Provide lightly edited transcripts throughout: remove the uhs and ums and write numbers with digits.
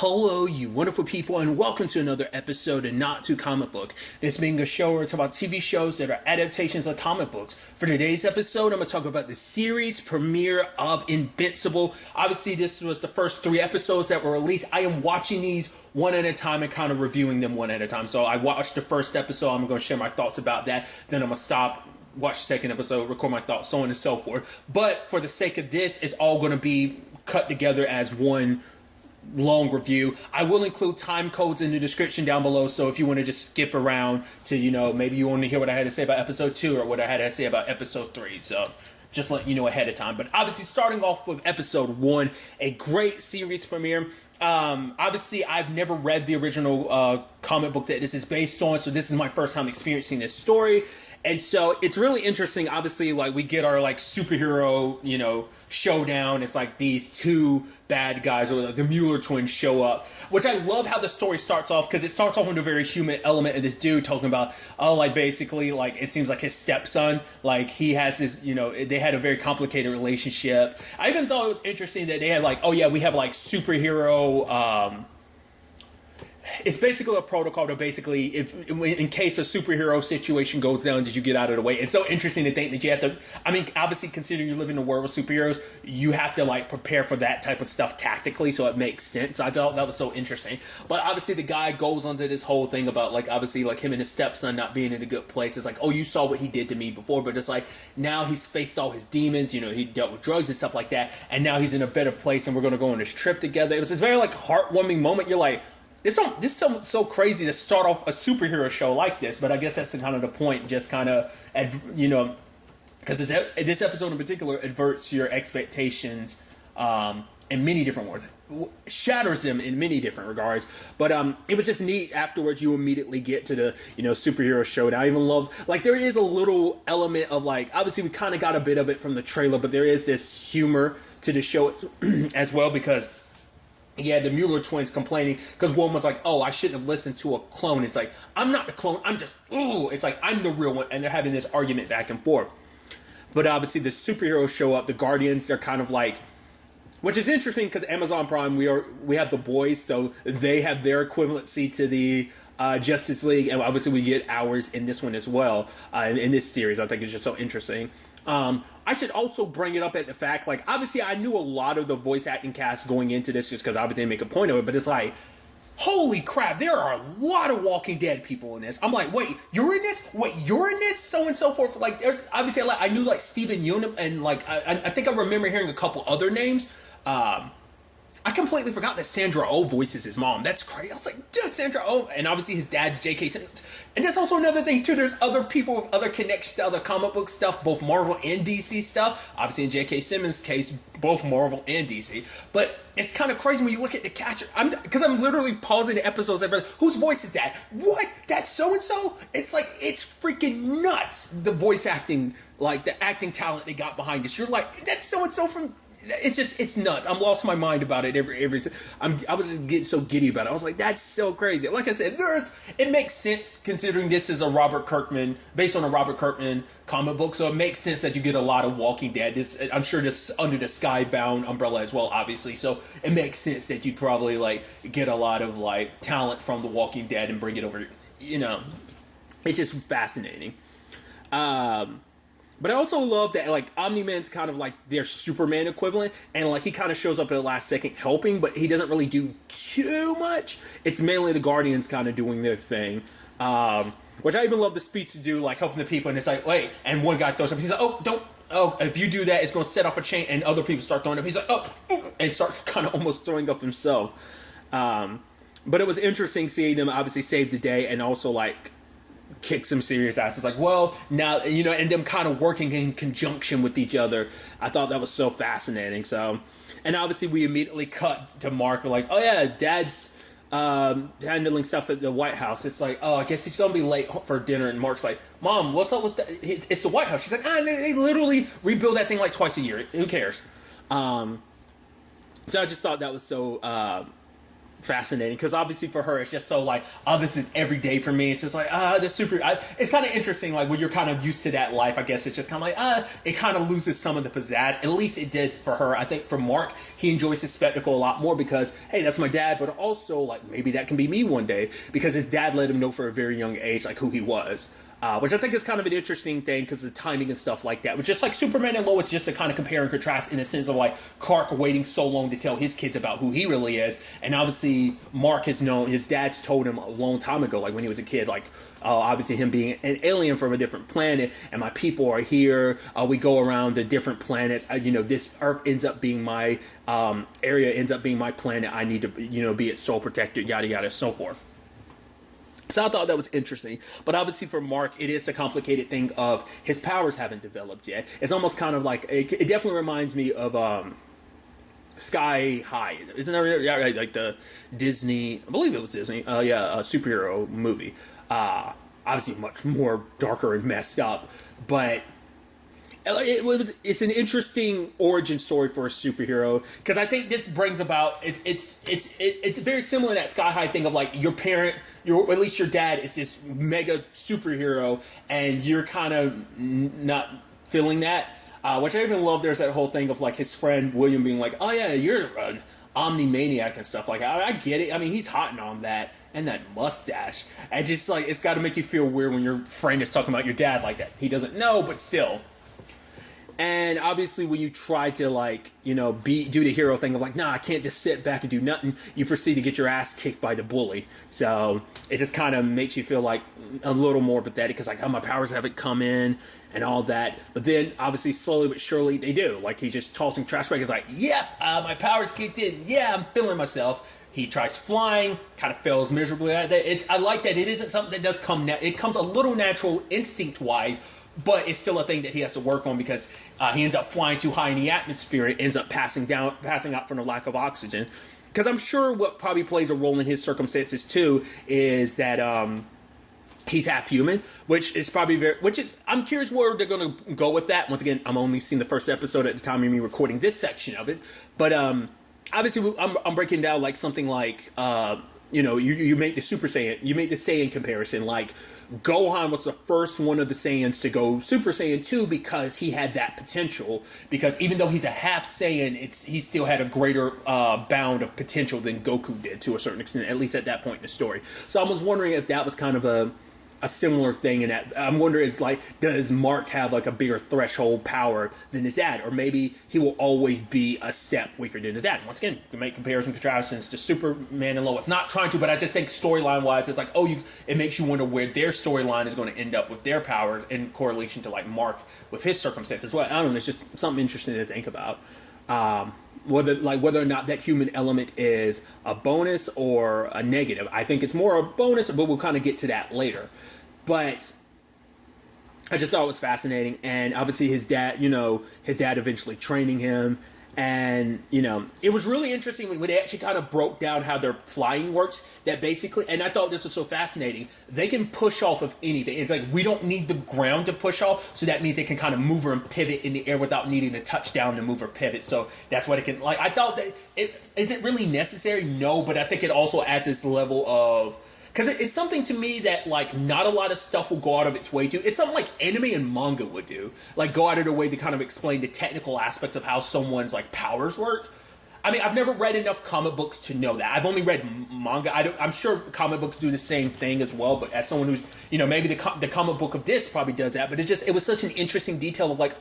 Hello, you wonderful people, and welcome to another episode of Not Too Comic Book. This being a show where it's about TV shows that are adaptations of comic books. For today's episode, I'm going to talk about the series premiere of Invincible. Obviously, this was the first 3 episodes that were released. I am watching these one at a time and kind of reviewing them one at a time. So I watched the first episode. I'm going to share my thoughts about that. Then I'm going to stop, watch the second episode, record my thoughts, so on and so forth. But for the sake of this, it's all going to be cut together as one long review. I will include time codes in the description down below, so if you want to just skip around to, maybe you want to hear what I had to say about episode 2 or what I had to say about episode 3. So just let you know ahead of time. But obviously, starting off with episode 1, a great series premiere. Obviously, I've never read the original comic book that this is based on, so this is my first time experiencing this story. And so it's really interesting. Obviously, like, we get our superhero, showdown. It's like these 2 bad guys, or like the Mueller twins, show up, which I love how the story starts off, because it starts off with a very human element of this dude talking about, basically, it seems like his stepson, he has this, they had a very complicated relationship. I even thought it was interesting that they had we have superhero, it's basically a protocol to basically, if in case a superhero situation goes down, did you get out of the way? It's so interesting to think that you have to, obviously, considering you live in a world with superheroes, you have to prepare for that type of stuff tactically, so it makes sense. I thought that was so interesting. But obviously the guy goes onto this whole thing about him and his stepson not being in a good place. It's you saw what he did to me before, but it's now he's faced all his demons, he dealt with drugs and stuff like that, and now he's in a better place, and we're going to go on this trip together. It was this very heartwarming moment. You're like, this is so crazy to start off a superhero show like this, but I guess that's kind of the point, just kind of, because this episode in particular adverts your expectations in many different words, shatters them in many different regards. But it was just neat. Afterwards, you immediately get to the superhero showdown. I even love, there is a little element of obviously we kind of got a bit of it from the trailer, but there is this humor to the show as well, because the Mueller twins complaining because one was I shouldn't have listened to a clone. It's I'm not the clone. I'm just, it's I'm the real one. And they're having this argument back and forth. But obviously the superheroes show up. The Guardians, they're kind of which is interesting because Amazon Prime, we have the boys, so they have their equivalency to the Justice League. And obviously we get ours in this one as well, in this series. I think it's just so interesting. I should also bring it up at the fact, obviously I knew a lot of the voice acting cast going into this just because obviously they make a point of it, but it's holy crap, there are a lot of Walking Dead people in this. I'm wait, you're in this? Wait, you're in this? So and so forth. There's obviously, I knew Steven Yeun, and I think I remember hearing a couple other names. I completely forgot that Sandra Oh voices his mom. That's crazy. I was dude, Sandra Oh. And obviously his dad's J.K. Simmons. And that's also another thing, too. There's other people with other connections to other comic book stuff, both Marvel and DC stuff. Obviously, in J.K. Simmons' case, both Marvel and DC. But it's kind of crazy when you look at the catcher. Because I'm literally pausing the episodes. Whose voice is that? What? That's so-and-so? It's it's freaking nuts. The voice acting, the acting talent they got behind this. You're that's so-and-so from... It's nuts. I'm lost my mind about it every time. I was just getting so giddy about it. I was that's so crazy. Like I said, it makes sense considering this is based on a Robert Kirkman comic book, so it makes sense that you get a lot of Walking Dead. I'm sure this under the Skybound umbrella as well, obviously. So it makes sense that you'd probably get a lot of talent from the Walking Dead and bring it over. It's just fascinating. But I also love that, Omni-Man's kind of their Superman equivalent, and, he kind of shows up at the last second helping, but he doesn't really do too much. It's mainly the Guardians kind of doing their thing, which I even love the speech to do, helping the people, and it's wait, and one guy throws up, he's if you do that, it's going to set off a chain, and other people start throwing up, he's and starts kind of almost throwing up himself. But it was interesting seeing them obviously save the day, and also, kick some serious ass. It's now, and them kind of working in conjunction with each other. I thought that was so fascinating. So, and obviously we immediately cut to Mark. We're Dad's handling stuff at the White House. It's I guess he's going to be late for dinner. And Mark's Mom, what's up with that? It's the White House. She's they literally rebuild that thing twice a year. Who cares? So I just thought that was so fascinating because obviously for her it's just so like, oh, this is every day for me. It's just like it's kind of interesting, like when you're kind of used to that life. I guess it's just kind of like it kind of loses some of the pizzazz. At least it did for her. I think for Mark, he enjoys the spectacle a lot more because, hey, that's my dad, but also like maybe that can be me one day, because his dad let him know for a very young age like who he was. Which I think is kind of an interesting thing because of the timing and stuff like that. But just like Superman and Lois, just to kind of compare and contrast in a sense of like Clark waiting so long to tell his kids about who he really is. And obviously Mark has known, his dad's told him a long time ago, like when he was a kid, like obviously him being an alien from a different planet and my people are here. We go around to different planets. This Earth ends up being my area, ends up being my planet. I need to, be its sole protector, yada, yada, so forth. So I thought that was interesting. But obviously for Mark, it is the complicated thing of his powers haven't developed yet. It's almost kind of like, it definitely reminds me of Sky High. Isn't that like the Disney, I believe it was Disney, a superhero movie. Obviously much more darker and messed up. But it's an interesting origin story for a superhero, because I think this brings about it's very similar to that Sky High thing of like your parent, at least your dad is this mega superhero and you're kind of not feeling that, which I even love. There's that whole thing of like his friend William being like, oh yeah, you're an omnimaniac and stuff like that. I get it. I mean, he's hot on that. And that mustache. And just like, it's got to make you feel weird when your friend is talking about your dad like that. He doesn't know, but still. And obviously when you try to do the hero thing of like, nah, I can't just sit back and do nothing, you proceed to get your ass kicked by the bully. So it just kind of makes you feel like a little more pathetic because like, oh, my powers haven't come in and all that. But then obviously slowly but surely they do. Like he's just tossing trash bags like, my powers kicked in. Yeah, I'm feeling myself. He tries flying, kind of fails miserably at that. I like that it isn't something that does come, it comes a little natural instinct-wise, but it's still a thing that he has to work on because he ends up flying too high in the atmosphere. It ends up passing out from the lack of oxygen. Because I'm sure what probably plays a role in his circumstances too is that he's half human, which is probably I'm curious where they're going to go with that. Once again, I'm only seeing the first episode at the time of me recording this section of it. But obviously, I'm breaking down like something like you make the Super Saiyan, you make the Saiyan comparison, like Gohan was the first one of the Saiyans to go Super Saiyan 2 because he had that potential. Because even though he's a half Saiyan, he still had a greater bound of potential than Goku did to a certain extent, at least at that point in the story. So I was wondering if that was kind of a similar thing in that. I'm wondering, is like, does Mark have like a bigger threshold power than his dad, or maybe he will always be a step weaker than his dad? Once again, you can make comparison contrastions to Superman and Lois. Not trying to, but I just think storyline wise, it's like, it makes you wonder where their storyline is going to end up with their powers in correlation to like Mark with his circumstances. Well, I don't know. It's just something interesting to think about. Whether or not that human element is a bonus or a negative. I think it's more a bonus, but we'll kind of get to that later. But I just thought it was fascinating, and obviously his dad eventually training him, and it was really interesting when they actually kind of broke down how their flying works. That basically, and I thought this was so fascinating, they can push off of anything. It's like we don't need the ground to push off, so that means they can kind of move or pivot in the air without needing to touch down to move or pivot. So that's what it can. Like I thought that is it really necessary? No, but I think it also adds this level of. Because it's something to me that, like, not a lot of stuff will go out of its way to. It's something like anime and manga would do. Like, go out of their way to kind of explain the technical aspects of how someone's, like, powers work. I mean, I've never read enough comic books to know that. I've only read manga. I'm sure comic books do the same thing as well, but as someone who's, maybe the comic book of this probably does that, but it was such an interesting detail of, like,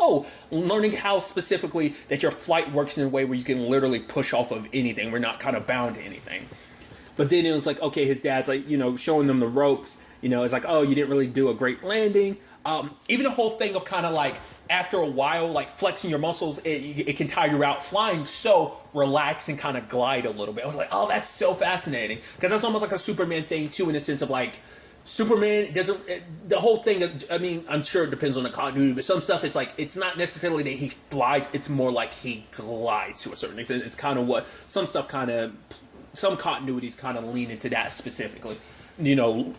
learning how specifically that your flight works in a way where you can literally push off of anything. We're not kind of bound to anything. But then it was like, okay, his dad's like, showing them the ropes. It's like, oh, you didn't really do a great landing. Even the whole thing of kind of like, after a while, like flexing your muscles, it can tire you out flying. So relax and kind of glide a little bit. I was like, oh, that's so fascinating. Because that's almost like a Superman thing, too, in the sense of like, Superman doesn't, the whole thing, I mean, I'm sure it depends on the continuity, but some stuff, it's like, it's not necessarily that he flies, it's more like he glides to a certain extent. It's kind of what, some continuities kind of lean into that specifically.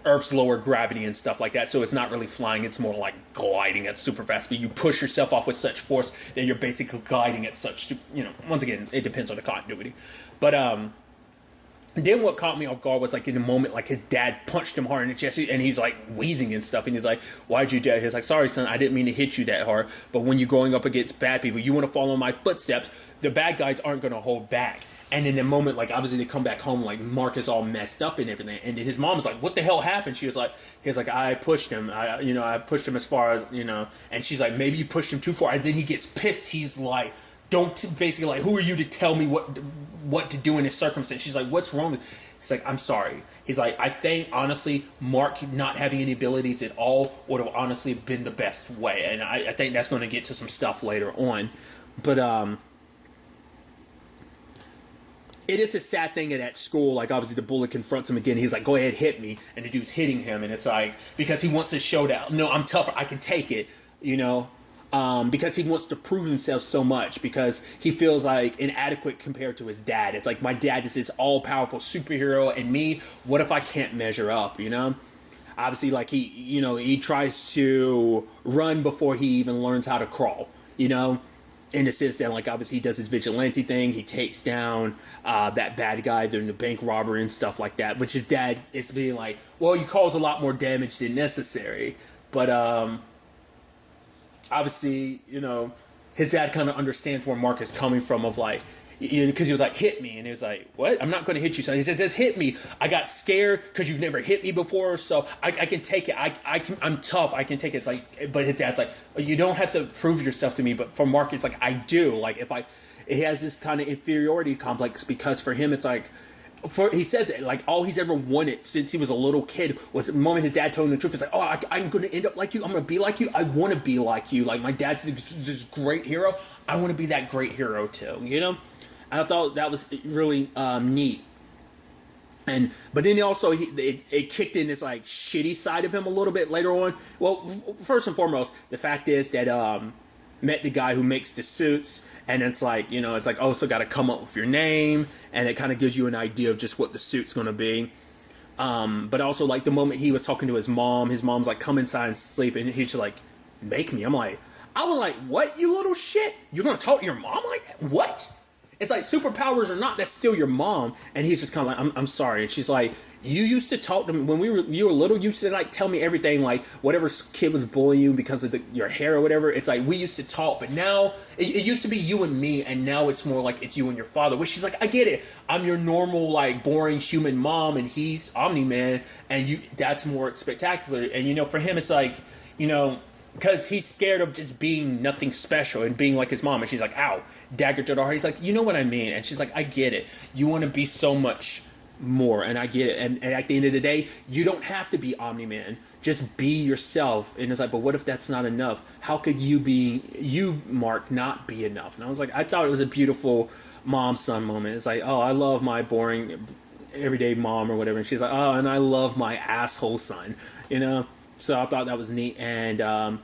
Earth's lower gravity and stuff like that. So it's not really flying. It's more like gliding at super fast speed. You push yourself off with such force that you're basically gliding at such, once again, it depends on the continuity. But And then what caught me off guard was like in the moment, like his dad punched him hard in the chest, and he's like wheezing and stuff, and he's like, "Why'd you do it?" He's like, "Sorry, son, I didn't mean to hit you that hard. But when you're going up against bad people, you want to follow my footsteps. The bad guys aren't going to hold back." And in the moment, like obviously they come back home, like Mark is all messed up and everything, and then his mom's like, "What the hell happened?" He's like, "I pushed him. I pushed him as far as And she's like, "Maybe you pushed him too far." And then he gets pissed. He's like, basically like, "Who are you to tell me what to do in this circumstance?" She's like, "What's wrong with?" He's like, "I'm sorry." He's like, "I think, honestly, Mark not having any abilities at all would have honestly been the best way." And I think that's going to get to some stuff later on. But, it is a sad thing at school. Like, obviously, the bully confronts him again. He's like, "Go ahead, hit me." And the dude's hitting him. And it's like, because he wants to show that, "No, I'm tougher. I can take it," because he wants to prove himself so much, because he feels like inadequate compared to his dad. It's like, my dad is this all-powerful superhero, and me, what if I can't measure up, Obviously, like, he tries to run before he even learns how to crawl, in the sense that, like, obviously he does his vigilante thing. He takes down that bad guy during the bank robbery and stuff like that, which his dad is being like, "Well, you cause a lot more damage than necessary." But, obviously, his dad kind of understands where Mark is coming from, of like, because he was like, "Hit me," and he was like, "What? I'm not going to hit you, son." He says, "Just hit me. I got scared because you've never hit me before, so I can take it. I'm tough. I can take it." It's like, but his dad's like, "You don't have to prove yourself to me." But for Mark, it's like, I do. Like, he has this kind of inferiority complex, because for him, it's like, he says it, like, all he's ever wanted since he was a little kid was the moment his dad told him the truth. It's like, "Oh, I'm going to end up like you. I'm going to be like you. I want to be like you. Like, my dad's this great hero. I want to be that great hero too," And I thought that was really neat. But then also, it kicked in this, like, shitty side of him a little bit later on. Well, first and foremost, the fact is that met the guy who makes the suits, and it's like, it's like, also got to come up with your name, and it kind of gives you an idea of just what the suit's going to be. But also, like, the moment he was talking to his mom's like, "Come inside and sleep," and he's just like, "Make me." I was like, "What, you little shit? You're going to talk to your mom like that? What?" It's like, superpowers or not, that's still your mom. And he's just kind of like, I'm sorry. And she's like, "You used to talk to me when you were little. You used to, like, tell me everything, like, whatever kid was bullying you because of your hair or whatever. It's like, we used to talk, but now it used to be you and me, and now it's more like it's you and your father." Which she's like, "I get it. I'm your normal, like, boring human mom, and he's Omni-Man, and that's more spectacular." And for him, it's like, because he's scared of just being nothing special and being like his mom. And she's like, "Ow," dagger to the heart. He's like, "You know what I mean?" And she's like, "I get it. You want to be so much more, and I get it. And at the end of the day, you don't have to be Omni-Man. Just be yourself." And it's like, "But what if that's not enough? How could you, Mark, not be enough?" And I was like, I thought it was a beautiful mom-son moment. It's like, "Oh, I love my boring, everyday mom," or whatever. And she's like, "Oh, and I love my asshole son," So I thought that was neat. And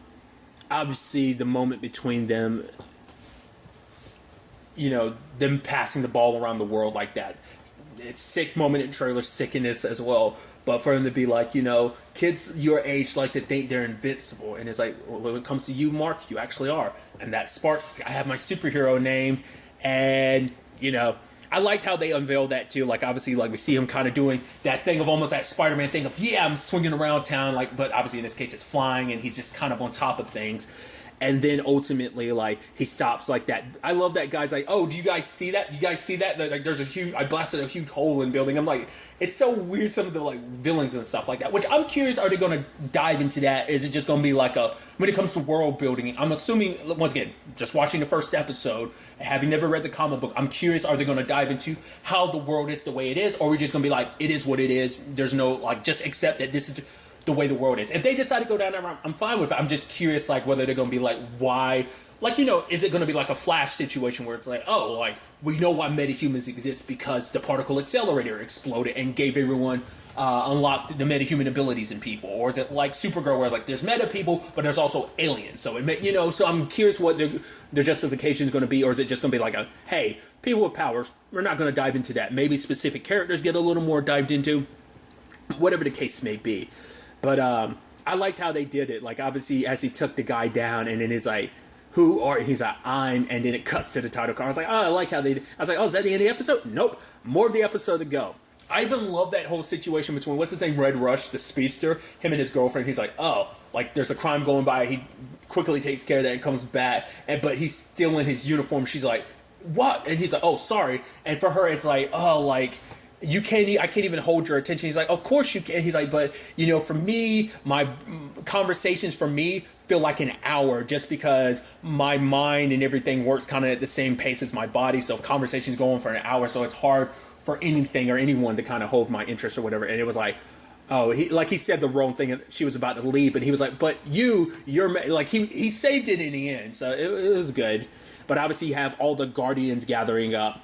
obviously the moment between them, them passing the ball around the world like that, it's sick moment in trailer, sick in this as well. But for him to be like, kids your age like to think they're invincible. And it's like, well, when it comes to you, Mark, you actually are. And that sparks, I have my superhero name. And, I liked how they unveiled that too. Like, obviously, like, we see him kind of doing that thing of almost that Spider-Man thing of, "Yeah, I'm swinging around town," like, but obviously in this case it's flying, and he's just kind of on top of things. And then ultimately, like, he stops like that. I love that guy's like, "Oh, do you guys see that? Do you guys see that? Like, I blasted a huge hole in the building." I'm like, it's so weird, some of the, like, villains and stuff like that. Which I'm curious, are they going to dive into that? Is it just going to be like when it comes to world building? I'm assuming, once again, just watching the first episode, having never read the comic book, I'm curious, are they going to dive into how the world is the way it is? Or are we just going to be like, it is what it is. There's no, like, just accept that this is the way the world is. If they decide to go down there, I'm fine with it. I'm just curious, like, whether they're going to be like, why, like, is it going to be like a Flash situation where it's like, oh, like, we know why metahumans exist because the particle accelerator exploded and gave everyone, unlocked the metahuman abilities in people? Or is it like Supergirl where it's like, there's meta people, but there's also aliens? So, so I'm curious what their justification is going to be. Or is it just going to be like hey, people with powers, we're not going to dive into that. Maybe specific characters get a little more dived into, whatever the case may be. But I liked how they did it. Like, obviously, as he took the guy down, and then he's like, "Who are?" He's like, "I'm," and then it cuts to the title card. I was like, oh, I like how they did. I was like, oh, is that the end of the episode? Nope. More of the episode to go. I even love that whole situation between, what's his name, Red Rush, the speedster, him and his girlfriend. He's like, oh, like there's a crime going by. He quickly takes care of that and comes back. But he's still in his uniform. She's like, what? And he's like, oh, sorry. And for her, it's like, oh, like, I can't even hold your attention. He's like, of course you can. He's like, but, for me, my conversations for me feel like an hour just because my mind and everything works kind of at the same pace as my body. So if conversations go on for an hour, so it's hard for anything or anyone to kind of hold my interest or whatever. And it was like, oh, he said the wrong thing and she was about to leave. And he was like, but you're like, he saved it in the end. So it was good. But obviously you have all the Guardians gathering up.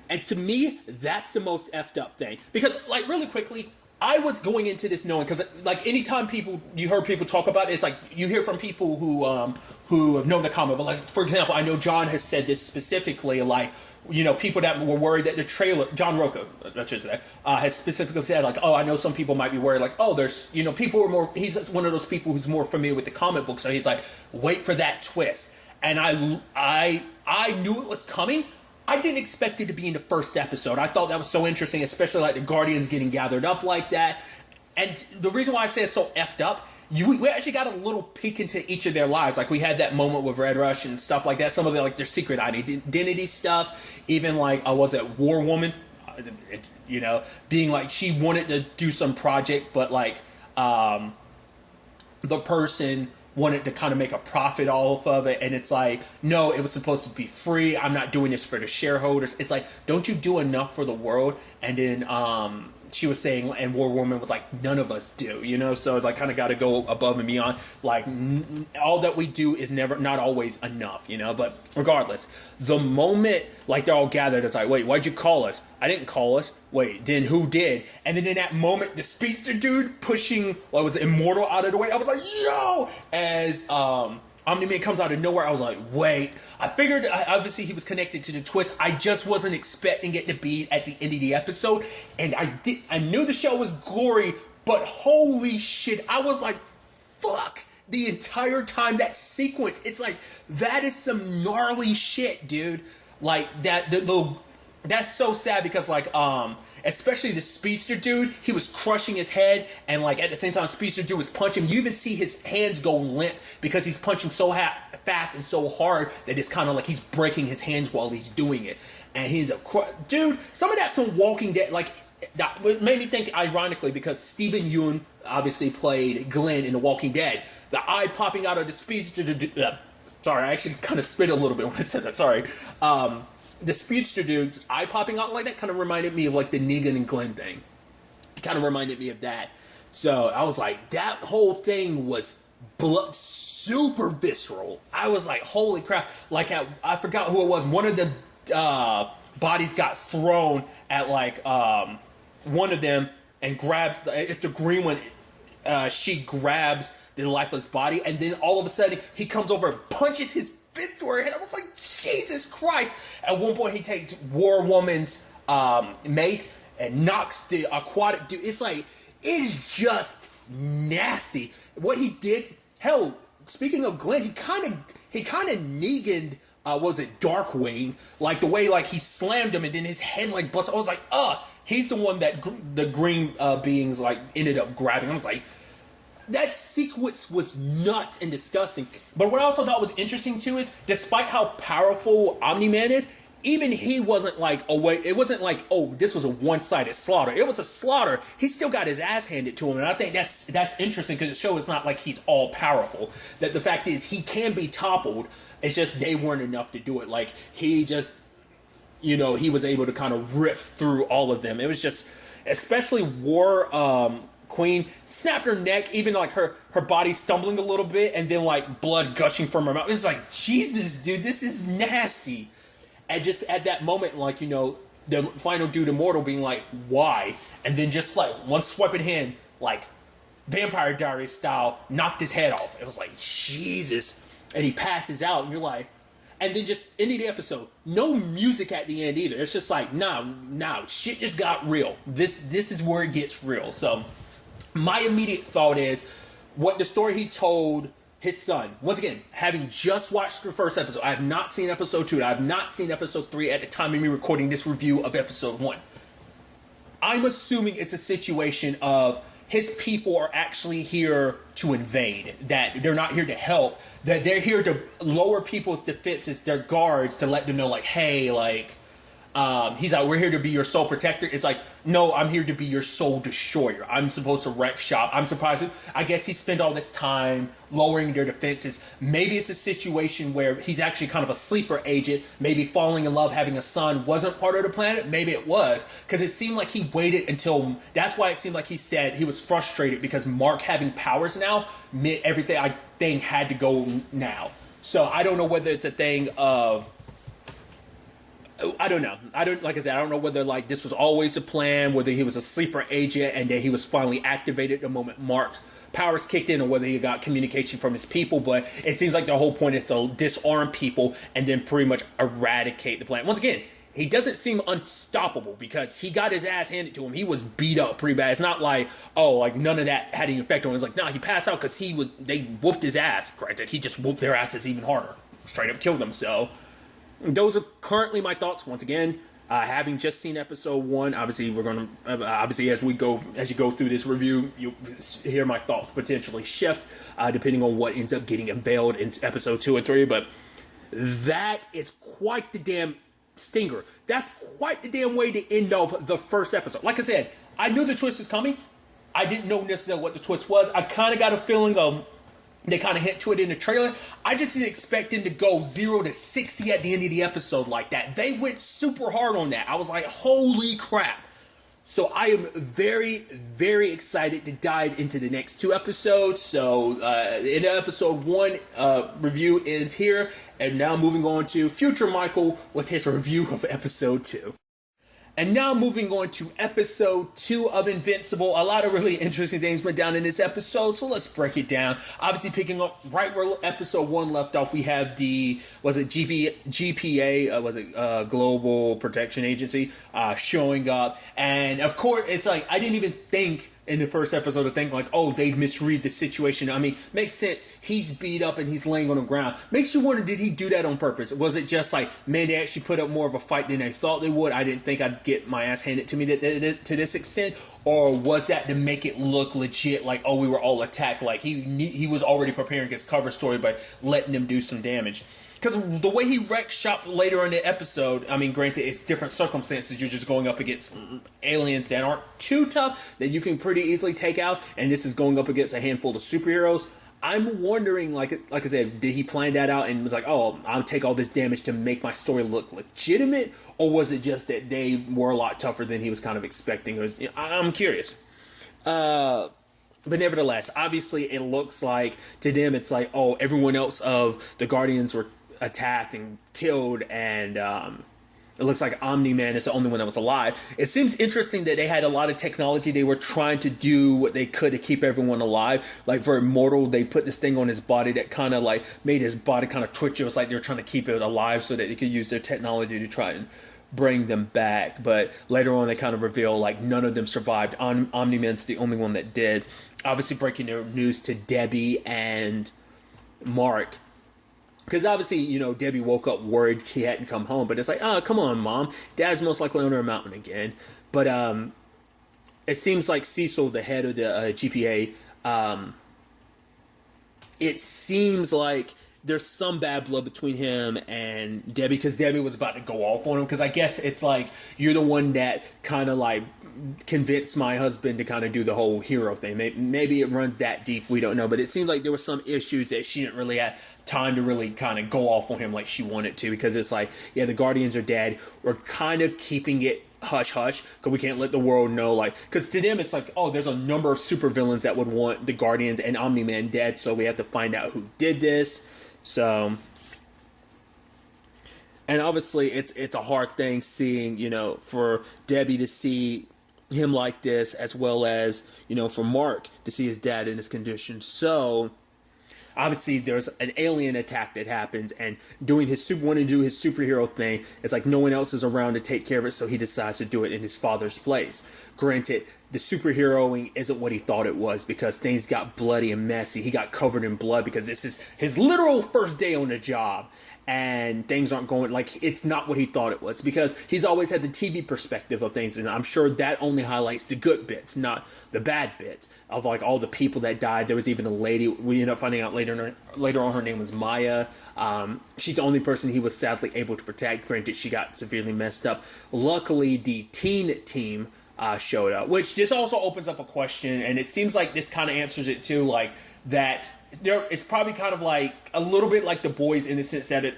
And to me, that's the most effed up thing. Because, like, really quickly, I was going into this knowing, because, like, anytime you heard people talk about it, it's like you hear from people who have known the comic. But, like, for example, I know John has said this specifically, like, people that were worried that the trailer, John Rocco, that's just that, has specifically said, like, oh, I know some people might be worried, like, oh, there's, people are more, he's one of those people who's more familiar with the comic book, so he's like, wait for that twist. And I knew it was coming. I didn't expect it to be in the first episode. I thought that was so interesting, especially like the Guardians getting gathered up like that. And the reason why I say it's so effed up, we actually got a little peek into each of their lives. Like we had that moment with Red Rush and stuff like that. Some of their secret identity stuff. Even like, was it War Woman? Being like she wanted to do some project, but like the person wanted to kind of make a profit off of it, and it's like, no, it was supposed to be free. I'm not doing this for the shareholders. It's like, don't you do enough for the world? And then she was saying, and War Woman was like, none of us do, so it's like kind of got to go above and beyond. Like all that we do is not always enough, but regardless, the moment like they're all gathered, it's like, wait, why'd you call us? I didn't call us. Wait, then who did? And then in that moment, the speedster dude pushing, Immortal out of the way, I was like, yo! As Omni-Man comes out of nowhere, I was like, wait. I figured, obviously, he was connected to the twist. I just wasn't expecting it to be at the end of the episode. And I knew the show was gory, but holy shit, I was like, fuck. The entire time, that sequence, it's like, that is some gnarly shit, dude. Like, that's so sad because, like, especially the speedster dude, he was crushing his head, and, like, at the same time, speedster dude was punching. You even see his hands go limp because he's punching so fast and so hard that it's kind of like he's breaking his hands while he's doing it. And he ends up, dude, some of that's some Walking Dead, like, that made me think, ironically, because Stephen Yeun obviously played Glenn in The Walking Dead. The eye popping out of the speedster dude, sorry, I actually kind of spit a little bit when I said that, sorry. The speedster dude's eye popping out like that kind of reminded me of like the Negan and Glenn thing. It kind of reminded me of that. So I was like, that whole thing was super visceral. I was like, holy crap. Like, I forgot who it was. One of the bodies got thrown at like one of them and grabs, it's the green one. She grabs the lifeless body, and then all of a sudden he comes over and punches his fist to her head. I was like, Jesus Christ. At one point he takes War Woman's mace and knocks the aquatic dude. It's like, it is just nasty what he did. Hell, speaking of Glenn, he kind of Negan'd was it Darkwing, like the way like he slammed him and then his head like busted. I was like, he's the one that the green beings like ended up grabbing. I was like, that sequence was nuts and disgusting. But what I also thought was interesting too is, despite how powerful Omni-Man is, even he wasn't like, it wasn't like, oh, this was a one-sided slaughter. It was a slaughter. He still got his ass handed to him. And I think that's interesting because it shows it's not like he's all powerful. That the fact is he can be toppled. It's just they weren't enough to do it. Like he just, he was able to kind of rip through all of them. It was just, especially War Queen snapped her neck, even like her body stumbling a little bit, and then like blood gushing from her mouth. It was like, Jesus, dude, this is nasty. And just at that moment, like, the final dude, Immortal, being like, why? And then just like one swiping hand, like Vampire Diaries style, knocked his head off. It was like, Jesus. And he passes out, and you're like, and then just ending the episode, no music at the end either. It's just like, nah, shit just got real. This is where it gets real. So my immediate thought is, what the story he told his son, once again, having just watched the first episode, I have not seen episode 2, I have not seen episode 3 at the time of me recording this review of episode 1. I'm assuming it's a situation of his people are actually here to invade, that they're not here to help, that they're here to lower people's defenses, their guards, to let them know, like, hey, like, he's like, we're here to be your sole protector. It's like, no, I'm here to be your sole destroyer. I'm supposed to wreck shop. I'm surprised. I guess he spent all this time lowering their defenses. Maybe it's a situation where he's actually kind of a sleeper agent. Maybe falling in love, having a son wasn't part of the planet. Maybe it was, because it seemed like he waited until, that's why it seemed like he said he was frustrated because Mark having powers now meant everything had to go now. So I don't know whether it's a thing of, I don't know. Like I said, I don't know whether like this was always a plan, whether he was a sleeper agent and that he was finally activated the moment Mark's powers kicked in, or whether he got communication from his people. But it seems like the whole point is to disarm people and then pretty much eradicate the planet. Once again, he doesn't seem unstoppable because he got his ass handed to him. He was beat up pretty bad. It's not like, oh, like none of that had any effect on him. It's like, nah, he passed out because they whooped his ass. Granted, he just whooped their asses even harder. Straight up killed them. So those are currently my thoughts. Once again, having just seen episode 1, obviously we're going to as you go through this review, you hear my thoughts potentially shift depending on what ends up getting unveiled in episode 2 and 3. But that is quite the damn stinger. That's quite the damn way to end off the first episode. Like I said, I knew the twist is coming. I didn't know necessarily what the twist was. I kind of got a feeling of, they kind of hint to it in the trailer. I just didn't expect them to go 0 to 60 at the end of the episode like that. They went super hard on that. I was like, holy crap. So I am very, very excited to dive into the next 2 episodes. So in episode 1, review ends here. And now moving on to future Michael with his review of episode 2. And now moving on to episode 2 of Invincible. A lot of really interesting things went down in this episode, so let's break it down. Obviously, picking up right where episode 1 left off, we have GPA, Global Protection Agency, showing up. And of course, it's like, I didn't even think in the first episode to think like, oh, they'd misread the situation. I mean, makes sense. He's beat up and he's laying on the ground. Makes you wonder, did he do that on purpose? Was it just like, man, they actually put up more of a fight than they thought they would? I didn't think I'd get my ass handed to me to this extent. Or was that to make it look legit, like, oh, we were all attacked? Like he was already preparing his cover story by letting them do some damage. Because the way he wrecked shop later in the episode, I mean, granted, it's different circumstances. You're just going up against aliens that aren't too tough, that you can pretty easily take out, and this is going up against a handful of superheroes. I'm wondering, like I said, did he plan that out and was like, oh, I'll take all this damage to make my story look legitimate? Or was it just that they were a lot tougher than he was kind of expecting? I'm curious. But nevertheless, obviously, it looks like, to them, it's like, oh, everyone else of the Guardians were attacked and killed, and it looks like Omni-Man is the only one that was alive. It seems interesting that they had a lot of technology. They were trying to do what they could to keep everyone alive. Like for Immortal, they put this thing on his body that kind of like made his body kind of twitch. It was like they were trying to keep it alive so that they could use their technology to try and bring them back. But later on, they kind of reveal like none of them survived. Omni-Man's the only one that did. Obviously breaking the news to Debbie and Mark. Because obviously, you know, Debbie woke up worried he hadn't come home. But it's like, oh, come on, Mom. Dad's most likely under a mountain again. But it seems like Cecil, the head of the GPA, it seems like there's some bad blood between him and Debbie. Because Debbie was about to go off on him. Because I guess it's like, you're the one that kind of like convinced my husband to kind of do the whole hero thing. Maybe it runs that deep, we don't know, but it seemed like there were some issues that she didn't really have time to really kind of go off on him like she wanted to, because it's like, yeah, the Guardians are dead, we're kind of keeping it hush hush because we can't let the world know, like, because to them it's like, oh, there's a number of supervillains that would want the Guardians and Omni-Man dead, so we have to find out who did this. So, and obviously it's a hard thing seeing, you know, for Debbie to see him like this, as well as, you know, for Mark to see his dad in this condition. So obviously there's an alien attack that happens, and wanting to do his superhero thing, it's like no one else is around to take care of it, so he decides to do it in his father's place. Granted, the superheroing isn't what he thought it was because things got bloody and messy. He got covered in blood because this is his literal first day on the job. And things aren't going like it's not what he thought it was because he's always had the TV perspective of things. And I'm sure that only highlights the good bits, not the bad bits of like all the people that died. There was even a lady we ended up finding out later on her name was Maya. She's the only person he was sadly able to protect. Granted, she got severely messed up. Luckily, the teen team showed up, which this also opens up a question. And it seems like this kind of answers it too, like that. It's probably kind of like a little bit like the boys in the sense that they're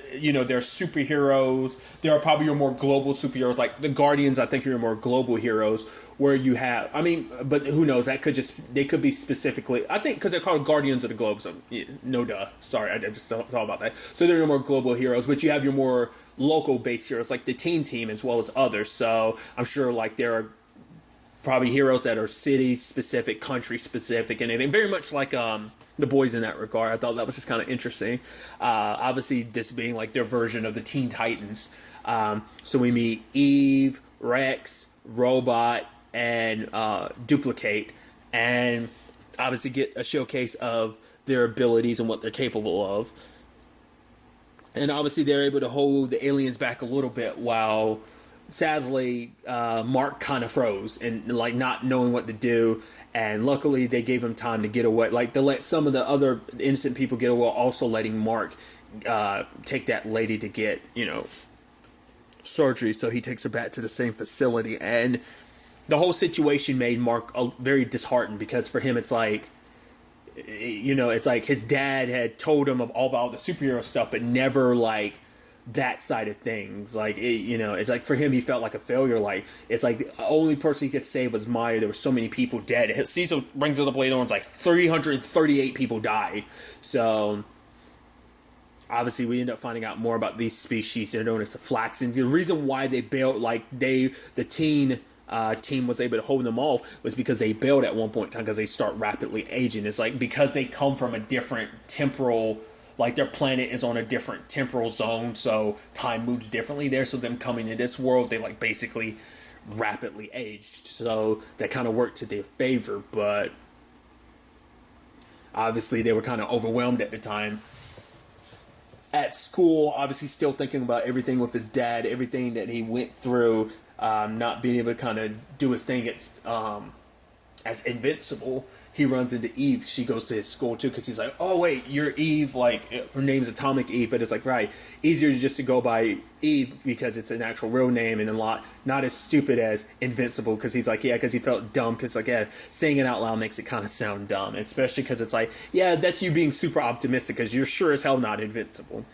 superheroes. There are probably your more global superheroes, like the Guardians. I think are your more global heroes, where you have. I mean, but who knows? They could be specifically. I think because they're called Guardians of the Globe. So no duh. Sorry, I just thought about that. So they're your more global heroes, but you have your more local based heroes like the teen team as well as others. So I'm sure like there are probably heroes that are city specific, country specific, and anything. Very much like the boys in that regard. I thought that was just kind of interesting. Obviously, this being like their version of the Teen Titans. So we meet Eve, Rex, Robot, and Duplicate, and obviously get a showcase of their abilities and what they're capable of. And obviously, they're able to hold the aliens back a little bit while, sadly, Mark kind of froze and like not knowing what to do. And luckily, they gave him time to get away. Like, to let some of the other innocent people get away, also letting Mark take that lady to get, surgery. So he takes her back to the same facility. And the whole situation made Mark very disheartened because for him, it's like, it's like his dad had told him of all the superhero stuff, but never, like, that side of things. Like it's like for him he felt like a failure. Like it's like the only person he could save was Maya. There were so many people dead. Cecil brings up the blade on, it's like 338 people died. So obviously we end up finding out more about these species. They're known as the Flaxen. The reason why they bailed, like the teen team was able to hold them off was because they bailed at one point in time because they start rapidly aging. It's like because they come from a different temporal, like their planet is on a different temporal zone, so time moves differently there. So them coming to this world, they like basically rapidly aged. So that kind of worked to their favor, but obviously they were kind of overwhelmed at the time. At school, obviously still thinking about everything with his dad, everything that he went through, not being able to kind of do his thing as Invincible. He runs into Eve. She goes to his school too because he's like, oh wait, you're Eve. Like her name's Atomic Eve, but it's like right, easier just to go by Eve because it's an actual real name and not as stupid as Invincible because he's like because he felt dumb because like saying it out loud makes it kind of sound dumb, especially because it's like that's you being super optimistic because you're sure as hell not invincible.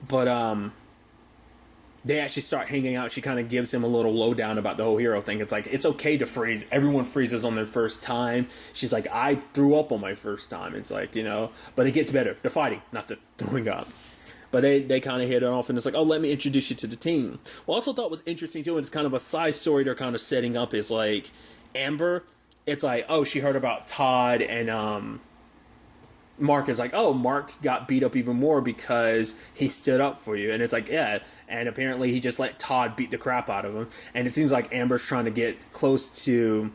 But they actually start hanging out. She kind of gives him a little lowdown about the whole hero thing. It's like, it's okay to freeze. Everyone freezes on their first time. She's like, I threw up on my first time. It's like, but it gets better. They're fighting, not the throwing up. But they kind of hit it off, and it's like, oh, let me introduce you to the team. What I also thought was interesting, too, and it's kind of a side story they're kind of setting up, is like, Amber, it's like, oh, she heard about Todd, and Mark is like, oh, Mark got beat up even more because he stood up for you. And it's like, yeah. And apparently he just let Todd beat the crap out of him. And it seems like Amber's trying to get close to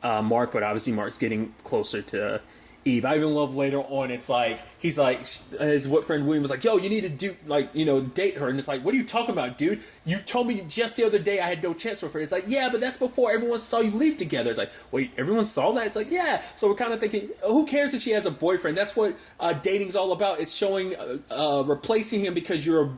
Mark, but obviously Mark's getting closer to Eve. I even love later on, it's like, he's like, his friend William was like, yo, you need to date her. And it's like, what are you talking about, dude? You told me just the other day I had no chance with her. It's like, yeah, but that's before everyone saw you leave together. It's like, wait, everyone saw that? It's like, yeah. So we're kind of thinking, who cares if she has a boyfriend? That's what dating's all about. It's showing, replacing him because you're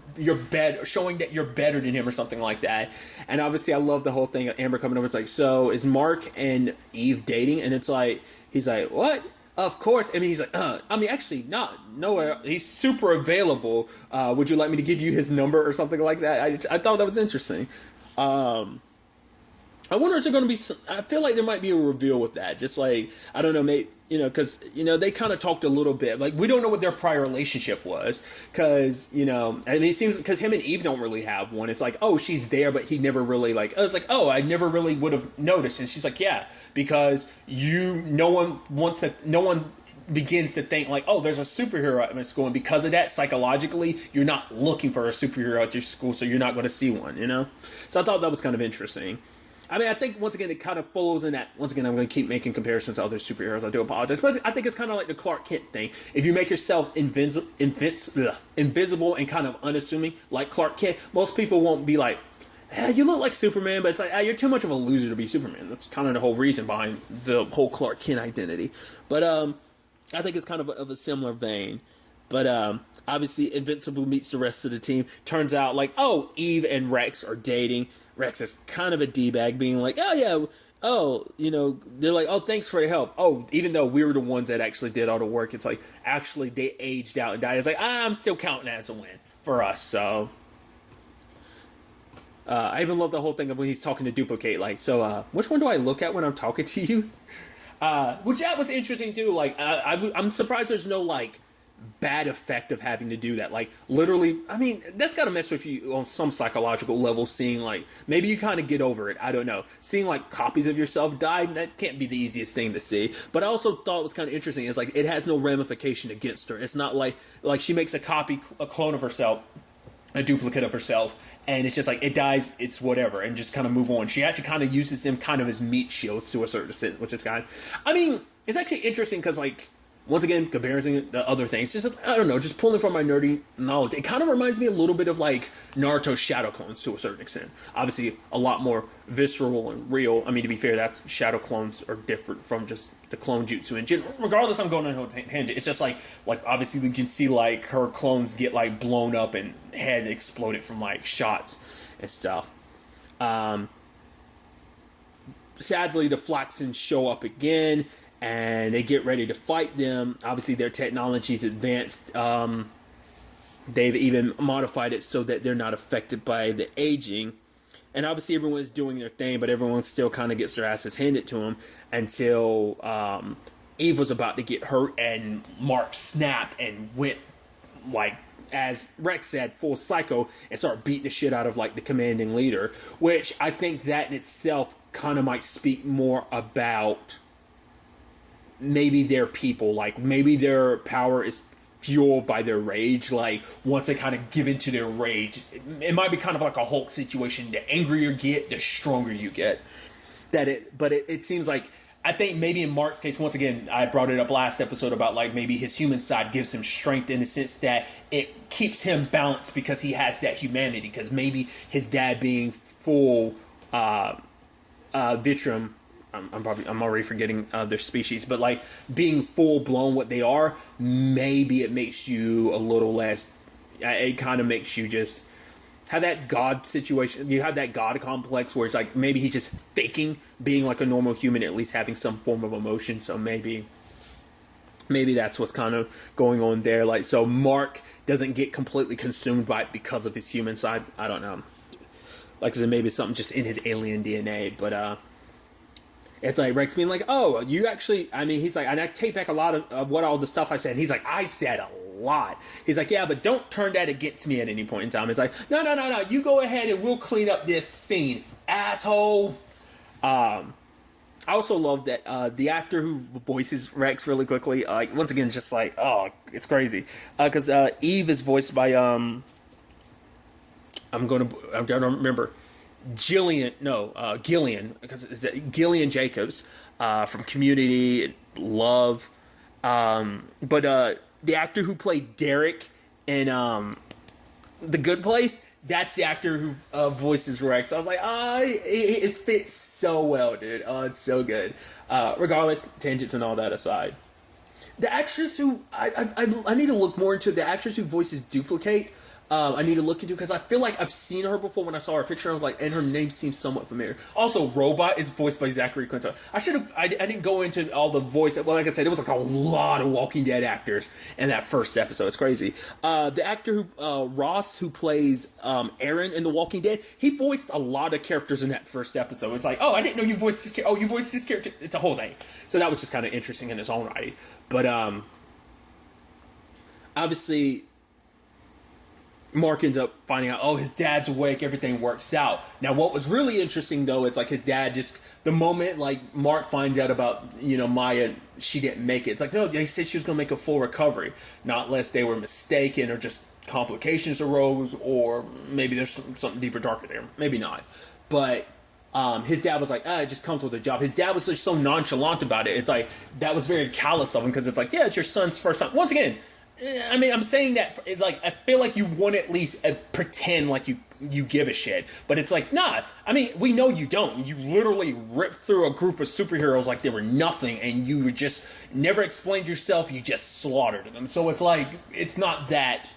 better, showing that you're better than him or something like that. And obviously I love the whole thing of Amber coming over. It's like, so is Mark and Eve dating? And it's like, he's like, what? Of course. I mean, he's like, actually, not nowhere. He's super available. Would you like me to give you his number or something like that? I thought that was interesting. I wonder if there's going to be some, I feel like there might be a reveal with that. Just like, I don't know, maybe, because, they kind of talked a little bit. Like, we don't know what their prior relationship was. Because, and it seems, because him and Eve don't really have one. It's like, oh, she's there, but he never really, I was like, oh, I never really would have noticed. And she's like, yeah, because no one begins to think like, oh, there's a superhero at my school. And because of that, psychologically, you're not looking for a superhero at your school, so you're not going to see one, So I thought that was kind of interesting. I mean, I think, once again, it kind of follows in that. Once again, I'm going to keep making comparisons to other superheroes. I do apologize. But I think it's kind of like the Clark Kent thing. If you make yourself invisible and kind of unassuming, like Clark Kent, most people won't be like, you look like Superman, but it's like, you're too much of a loser to be Superman. That's kind of the whole reason behind the whole Clark Kent identity. But I think it's kind of a similar vein. But obviously, Invincible meets the rest of the team. Turns out, like, oh, Eve and Rex are dating. Rex is kind of a D-bag, being like, oh, yeah, oh, you know, they're like, oh, thanks for your help. Oh, even though we were the ones that actually did all the work, it's like, actually, they aged out and died. It's like, I'm still counting that as a win for us, so... I even love the whole thing of when he's talking to Duplicate, like, so, which one do I look at when I'm talking to you? Which that was interesting, too. Like, I'm surprised there's no, like, bad effect of having to do that. Like, literally, I mean, that's got to mess with you on some psychological level, seeing, like, maybe you kind of get over it, I don't know. Seeing, like, copies of yourself die, that can't be the easiest thing to see. But I also thought it was kind of interesting, is, like, it has no ramification against her. It's not like she makes a clone of herself, a duplicate of herself, and it's just like, it dies, it's whatever, and just kind of move on. She actually kind of uses them kind of as meat shields to a certain extent, which is kind of, I mean, it's actually interesting because, like, once again, comparing the other things, just, I don't know, just pulling from my nerdy knowledge, it kind of reminds me a little bit of, like, Naruto's shadow clones to a certain extent. Obviously, a lot more visceral and real. I mean, to be fair, that's shadow clones are different from just the clone jutsu in general. Regardless, I'm going on a tangent. It's just like obviously you can see, like, her clones get, like, blown up and head exploded from, like, shots and stuff. Sadly, the Flaxens show up again, and they get ready to fight them. Obviously, their technology's advanced. They've even modified it so that they're not affected by the aging. And obviously, everyone's doing their thing, but everyone still kind of gets their asses handed to them until Eve was about to get hurt, and Mark snapped and went, like, as Rex said, full psycho, and started beating the shit out of, like, the commanding leader. Which I think that in itself kind of might speak more about maybe their people, like, maybe their power is fueled by their rage. Like, once they kind of give into their rage, it might be kind of like a Hulk situation. The angrier you get, the stronger you get. But it seems like, I think maybe in Mark's case, once again, I brought it up last episode about, like, maybe his human side gives him strength in the sense that it keeps him balanced because he has that humanity. Because maybe his dad being full Vitrum, I'm already forgetting their species, but, like, being full blown what they are, maybe it makes you a little less. It kind of makes you just have that God situation. You have that God complex where it's like maybe he's just faking being like a normal human, at least having some form of emotion. So maybe that's what's kind of going on there. Like, so Mark doesn't get completely consumed by it because of his human side. I don't know. Like I said, maybe it's something just in his alien DNA, but it's like Rex being like, oh, you actually, I mean, he's like, and I take back a lot of what all the stuff I said. And he's like, I said a lot. He's like, yeah, but don't turn that against me at any point in time. It's like, no, you go ahead and we'll clean up this scene, asshole. I also love that the actor who voices Rex really quickly, like, once again, just like, oh, it's crazy. Because Eve is voiced by, I'm going to remember. Gillian Jacobs from Community, Love, but the actor who played Derek in The Good Place, that's the actor who voices Rex. I was like, it fits so well, dude. Oh, it's so good. Regardless, tangents and all that aside, the actress who I need to look more into, the actress who voices Duplicate. I need to look into, because I feel like I've seen her before. When I saw her picture, I was like, and her name seems somewhat familiar. Also, Robot is voiced by Zachary Quinto. I didn't go into all the voice. Well, like I said, it was like a lot of Walking Dead actors in that first episode. It's crazy. The actor Ross, who plays Aaron in The Walking Dead, he voiced a lot of characters in that first episode. It's like, oh, I didn't know you voiced this character. Oh, you voiced this character. It's a whole thing. So that was just kind of interesting in its own right. But obviously, Mark ends up finding out, oh, his dad's awake, everything works out. Now, what was really interesting, though, it's like his dad just, the moment, like, Mark finds out about, Maya, she didn't make it. It's like, no, they said she was going to make a full recovery. Not unless they were mistaken or just complications arose, or maybe there's something deeper, darker there. Maybe not. But his dad was like, it just comes with a job. His dad was just so nonchalant about it. It's like, that was very callous of him, because it's like, yeah, it's your son's first time. Once again, I mean, I'm saying that, it's like, I feel like you want to at least pretend like you give a shit. But it's like, nah, I mean, we know you don't. You literally ripped through a group of superheroes like they were nothing, and you just never explained yourself, you just slaughtered them. So it's like, it's not that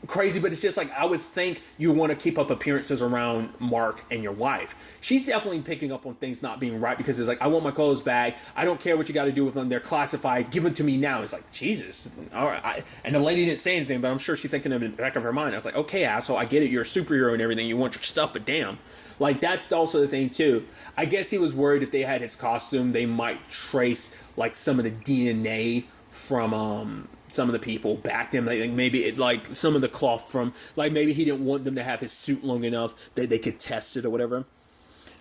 crazy, but it's just like, I would think you want to keep up appearances around Mark and your wife. She's definitely picking up on things not being right, because it's like, I want my clothes back. I don't care what you got to do with them. They're classified. Give them to me now. It's like, Jesus. All right. And the lady didn't say anything, but I'm sure she's thinking in the back of her mind. I was like, okay, asshole, I get it. You're a superhero and everything. You want your stuff, but damn. Like, that's also the thing, too. I guess he was worried if they had his costume, they might trace, like, some of the DNA from, some of the people back then, like maybe like some of the cloth from, like, maybe he didn't want them to have his suit long enough that they could test it or whatever.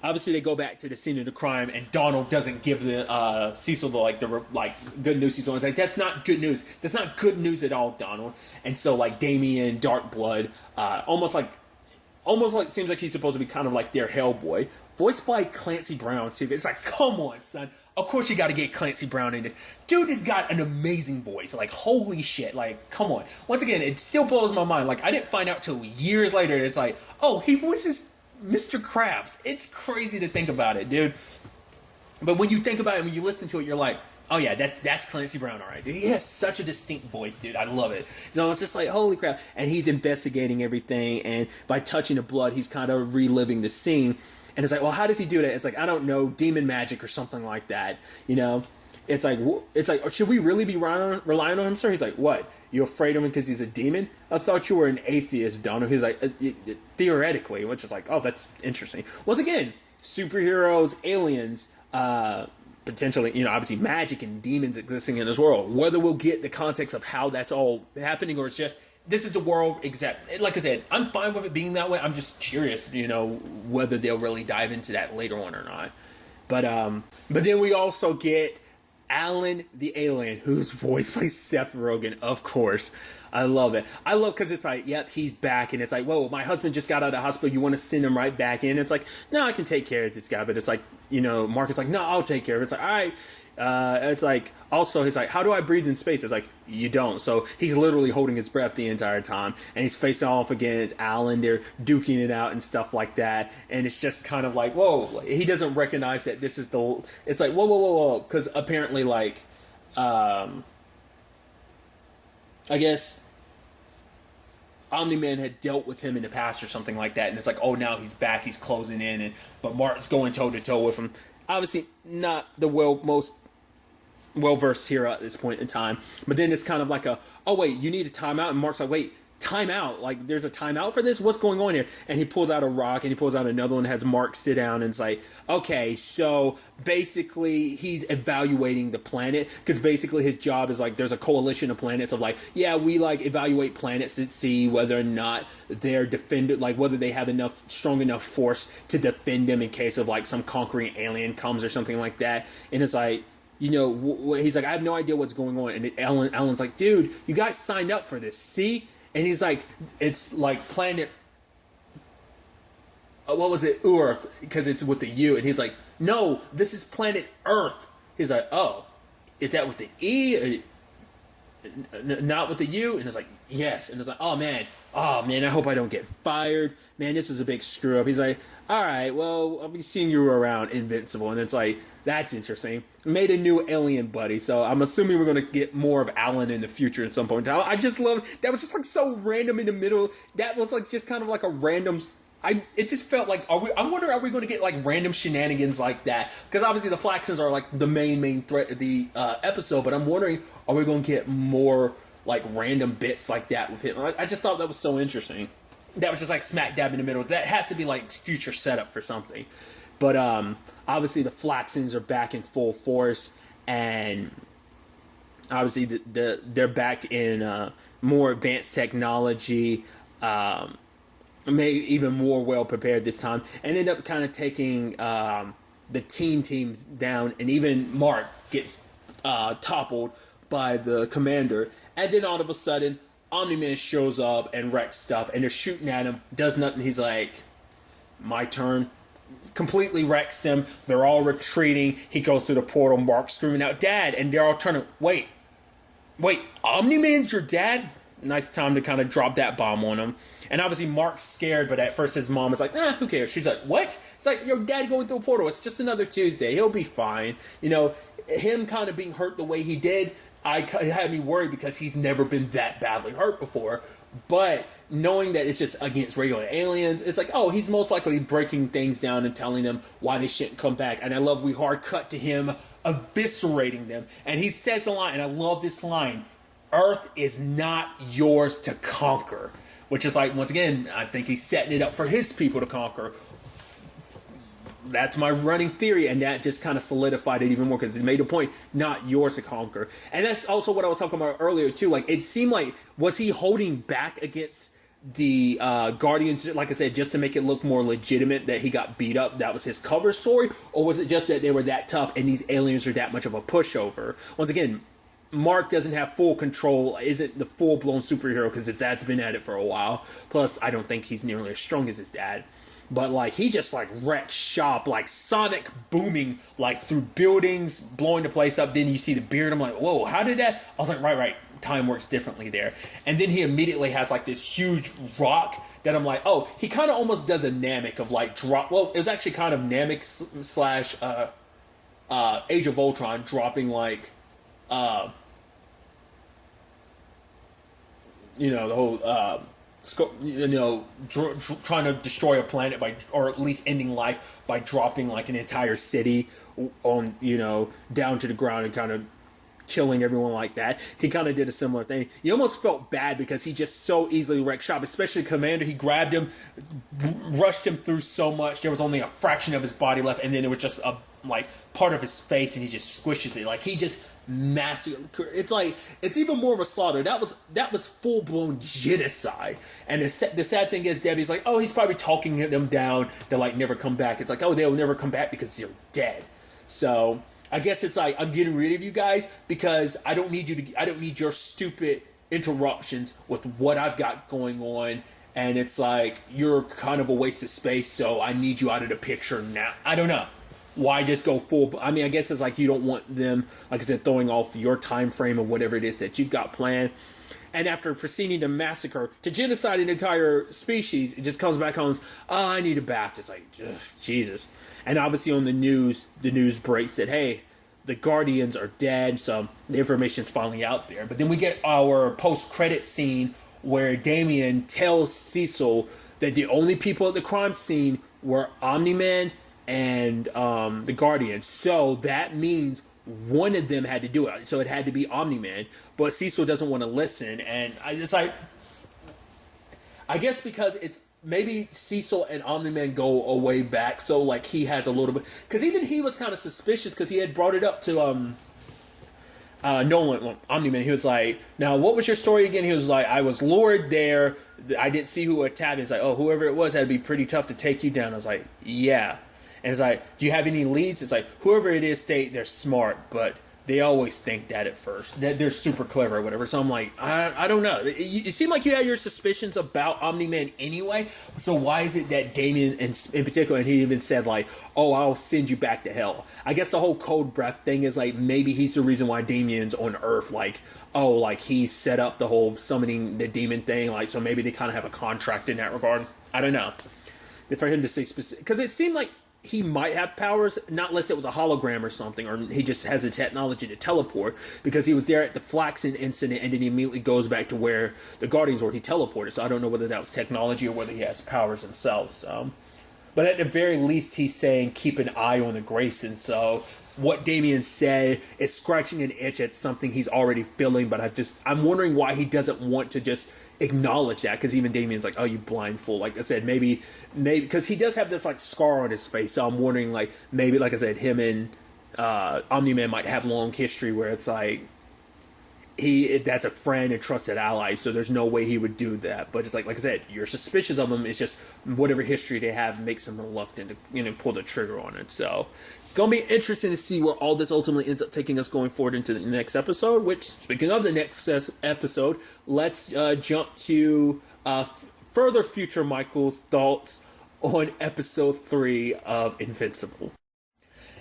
Obviously, they go back to the scene of the crime, and Donald doesn't give the Cecil the good news. Cecil, it's like, that's not good news. That's not good news at all, Donald. And so, like, Damian Darkblood, almost like seems like he's supposed to be kind of like their Hellboy, voiced by Clancy Brown too. It's like, come on, son. Of course you got to get Clancy Brown in this. Dude has got an amazing voice. Like, holy shit. Like, come on. Once again, it still blows my mind. Like, I didn't find out till years later. It's like, oh, he voices Mr. Krabs. It's crazy to think about it, dude. But when you think about it, when you listen to it, you're like, oh yeah, that's Clancy Brown, all right. Dude, he has such a distinct voice, dude. I love it. So it's just like, holy crap. And he's investigating everything, and by touching the blood, he's kind of reliving the scene. And it's like, well, how does he do that? It's like, I don't know, demon magic or something like that, you know? It's like, should we really be relying on him, sir? He's like, what? You afraid of him because he's a demon? I thought you were an atheist, Donald. He's like, theoretically, which is like, oh, that's interesting. Once again, superheroes, aliens, potentially, you know, obviously magic and demons existing in this world. Whether we'll get the context of how that's all happening, or it's just, this is the world, except, like I said, I'm fine with it being that way. I'm just curious, you know, whether they'll really dive into that later on or not. But then we also get Alan the Alien, who's voiced by Seth Rogen, of course. I love it. I love, because it's like, yep, he's back, and it's like, whoa, my husband just got out of the hospital, you want to send him right back in? It's like, no, I can take care of this guy. But it's like, you know, Mark is like, no, I'll take care of it. It's like, all right. It's like, also, he's like, how do I breathe in space? It's like, you don't. So he's literally holding his breath the entire time, and he's facing off against Alan. They're duking it out and stuff like that, and it's just kind of like, whoa, he doesn't recognize that this is the, it's like, whoa, because apparently, like, I guess Omni-Man had dealt with him in the past or something like that, and it's like, oh, now he's back, he's closing in, but Mark's going toe-to-toe with him. Obviously, not the most well-versed here at this point in time. But then it's kind of like oh, wait, you need a timeout? And Mark's like, wait, timeout? Like, there's a timeout for this? What's going on here? And he pulls out a rock, and he pulls out another one that has Mark sit down, and it's like, okay, so basically he's evaluating the planet, because basically his job is like, there's a coalition of planets of like, yeah, we like evaluate planets to see whether or not they're defended, like whether they have strong enough force to defend them in case of like some conquering alien comes or something like that. And it's like, you know, he's like, I have no idea what's going on. And Alan's like, dude, you guys signed up for this, see? And he's like, it's like planet, what was it, Earth, because it's with the U. And he's like, no, this is planet Earth. He's like, oh, is that with the E? Not with the U? And it's like, yes. And it's like, oh man, I hope I don't get fired. Man, this is a big screw up. He's like, all right, well, I'll be seeing you around Invincible. And it's like, that's interesting. Made a new alien buddy, so I'm assuming we're going to get more of Alan in the future at some point. I just love, that was just like so random in the middle. That was like just kind of like a random, it just felt like, I wonder, are we going to get like random shenanigans like that? Because obviously the Flaxons are like the main threat of the episode, but I'm wondering, are we going to get more like random bits like that with him? I just thought that was so interesting. That was just like smack dab in the middle. That has to be like future setup for something. But obviously the Flaxons are back in full force, and obviously they're back in more advanced technology, maybe even more well prepared this time, and end up kind of taking the teams down, and even Mark gets toppled by the commander, and then all of a sudden Omni-Man shows up and wrecks stuff, and they're shooting at him, does nothing. He's like, my turn. completely wrecks them. They're all retreating. He goes through the portal. Mark screaming out, "Dad!" And they're all turning. Wait, Omni-Man's your dad? Nice time to kind of drop that bomb on him. And obviously Mark's scared, but at first his mom is like, who cares? She's like, what? It's like, your dad going through a portal. It's just another Tuesday. He'll be fine. You know, him kind of being hurt the way he did, it had me worried because he's never been that badly hurt before. But knowing that it's just against regular aliens, it's like, oh, he's most likely breaking things down and telling them why they shouldn't come back. And I love we hard cut to him eviscerating them. And he says a line, and I love this line, "Earth is not yours to conquer." Which is like, once again, I think he's setting it up for his people to conquer. That's my running theory, and that just kind of solidified it even more because he made a point, not yours to conquer. And that's also what I was talking about earlier too. Like, it seemed like, was he holding back against the Guardians, like I said, just to make it look more legitimate that he got beat up? That was his cover story? Or was it just that they were that tough and these aliens are that much of a pushover? Once again, Mark doesn't have full control, isn't the full-blown superhero because his dad's been at it for a while. Plus, I don't think he's nearly as strong as his dad. But, like, he just, like, wrecked shop, like, sonic booming, like, through buildings, blowing the place up. Then you see the beard. I'm like, whoa, how did that? I was like, right. Time works differently there. And then he immediately has, like, this huge rock that I'm like, oh, he kind of almost does a Namek of, like, drop. Well, it was actually kind of Namek slash Age of Ultron dropping, like, you know, the whole, trying to destroy a planet by, or at least ending life by dropping like an entire city on, you know, down to the ground and kind of killing everyone like that. He kind of did a similar thing. You almost felt bad because he just so easily wrecked shop, especially Commander. He grabbed him, rushed him through so much. There was only a fraction of his body left, and then it was just a like part of his face, and he just squishes it. Like, he just massacre. It's like, it's even more of a slaughter. That was full blown genocide. And the sad thing is, Debbie's like, oh, he's probably talking them down. They'll like never come back. It's like, oh, they'll never come back because you're dead. So I guess it's like, I'm getting rid of you guys because I don't need your stupid interruptions with what I've got going on. And it's like, you're kind of a waste of space, so I need you out of the picture now. I don't know. Why just go full? I mean, I guess it's like you don't want them, like I said, throwing off your time frame of whatever it is that you've got planned. And after proceeding to massacre, to genocide an entire species, it just comes back home, oh, I need a bath. It's like, ugh, Jesus. And obviously on the news breaks that, hey, the Guardians are dead, so the information's finally out there. But then we get our post-credit scene where Damian tells Cecil that the only people at the crime scene were Omni-Man and the Guardians. So that means one of them had to do it. So it had to be Omni-Man. But Cecil doesn't want to listen. And it's like, I guess because it's maybe Cecil and Omni-Man go a way back. So like he has a little bit, because even he was kind of suspicious because he had brought it up to Nolan, Omni-Man. He was like, now what was your story again? He was like, I was lured there. I didn't see who attacked me. It's like, oh, whoever it was had to be pretty tough to take you down. I was like, yeah. And it's like, do you have any leads? It's like, whoever it is, they're smart, but they always think that at first. That they're super clever or whatever. So I'm like, I don't know. It seemed like you had your suspicions about Omni-Man anyway. So why is it that Damian, in particular, and he even said like, oh, I'll send you back to hell. I guess the whole cold breath thing is like, maybe he's the reason why Damian's on Earth. Like, oh, like he set up the whole summoning the demon thing. Like, so maybe they kind of have a contract in that regard. I don't know. For him to say specific, because it seemed like he might have powers, not unless it was a hologram or something, or he just has the technology to teleport, because he was there at the Flaxen incident and then he immediately goes back to where the Guardians were. He teleported, so I don't know whether that was technology or whether he has powers himself. So, but at the very least, he's saying keep an eye on the Grayson. So what Damian said is scratching an itch at something he's already feeling, but I'm wondering why he doesn't want to just acknowledge that, because even Damian's like, oh, you blind fool. Like I said, maybe because he does have this like scar on his face, so I'm wondering like maybe, like I said, him and Omni-Man might have long history where it's like that's a friend and trusted ally, so there's no way he would do that. But it's like I said, you're suspicious of him. It's just whatever history they have makes him reluctant to pull the trigger on it. So it's gonna be interesting to see where all this ultimately ends up taking us going forward into the next episode. Which, speaking of the next episode, let's jump to further future Michael's thoughts on episode 3 of Invincible.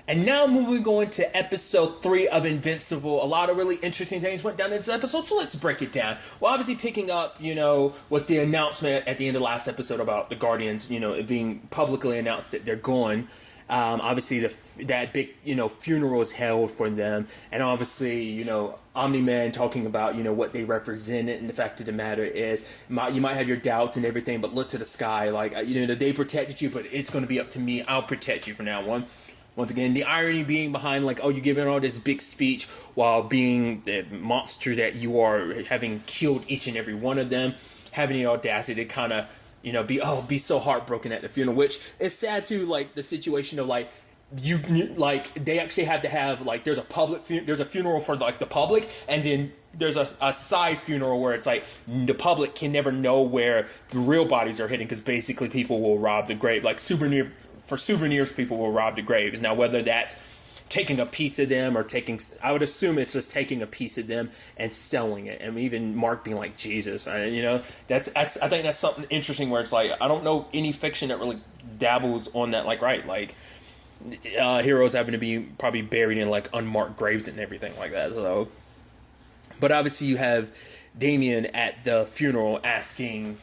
And now moving on to episode 3 of Invincible, a lot of really interesting things went down in this episode, so let's break it down. Well, obviously picking up, with the announcement at the end of the last episode about the Guardians, it being publicly announced that they're gone. Obviously that big, funeral is held for them. And obviously, Omni-Man talking about, what they represented. And the fact of the matter is, you might have your doubts and everything, but look to the sky. Like, they protected you, but it's going to be up to me. I'll protect you from now on. Once again, the irony being behind, like, you're giving all this big speech while being the monster that you are, having killed each and every one of them, having the audacity to kind of, be so heartbroken at the funeral, which is sad too, like, the situation of, like, they actually have to have, like, there's a funeral for, like, the public, and then there's a side funeral where it's like the public can never know where the real bodies are hidden, because basically people will rob the grave, like, souvenirs, people will rob the graves. Now, whether that's taking a piece of them or I would assume it's just taking a piece of them and selling it. And even Mark being like, Jesus, I think that's something interesting where it's like, I don't know any fiction that really dabbles on that, heroes having to be probably buried in, like, unmarked graves and everything like that. So, but obviously you have Damian at the funeral asking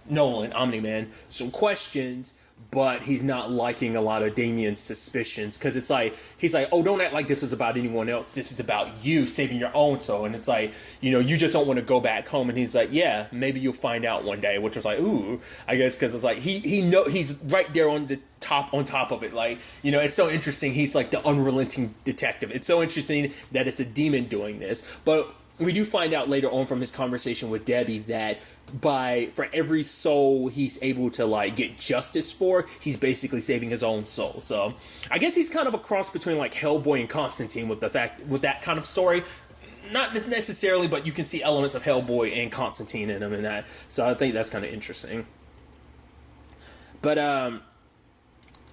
Nolan, Omni-Man, some questions, but he's not liking a lot of Damian's suspicions, because it's like, he's like, don't act like this is about anyone else. This is about you saving your own soul. And it's like, you just don't want to go back home. And he's like, yeah, maybe you'll find out one day, which was like, ooh, I guess, because it's like, he's right there on top of it. Like, it's so interesting. He's like the unrelenting detective. It's so interesting that it's a demon doing this. But we do find out later on from his conversation with Debbie that for every soul he's able to, like, get justice for, he's basically saving his own soul. So I guess he's kind of a cross between, like, Hellboy and Constantine with that kind of story. Not necessarily, but you can see elements of Hellboy and Constantine in him in that. So I think that's kind of interesting. But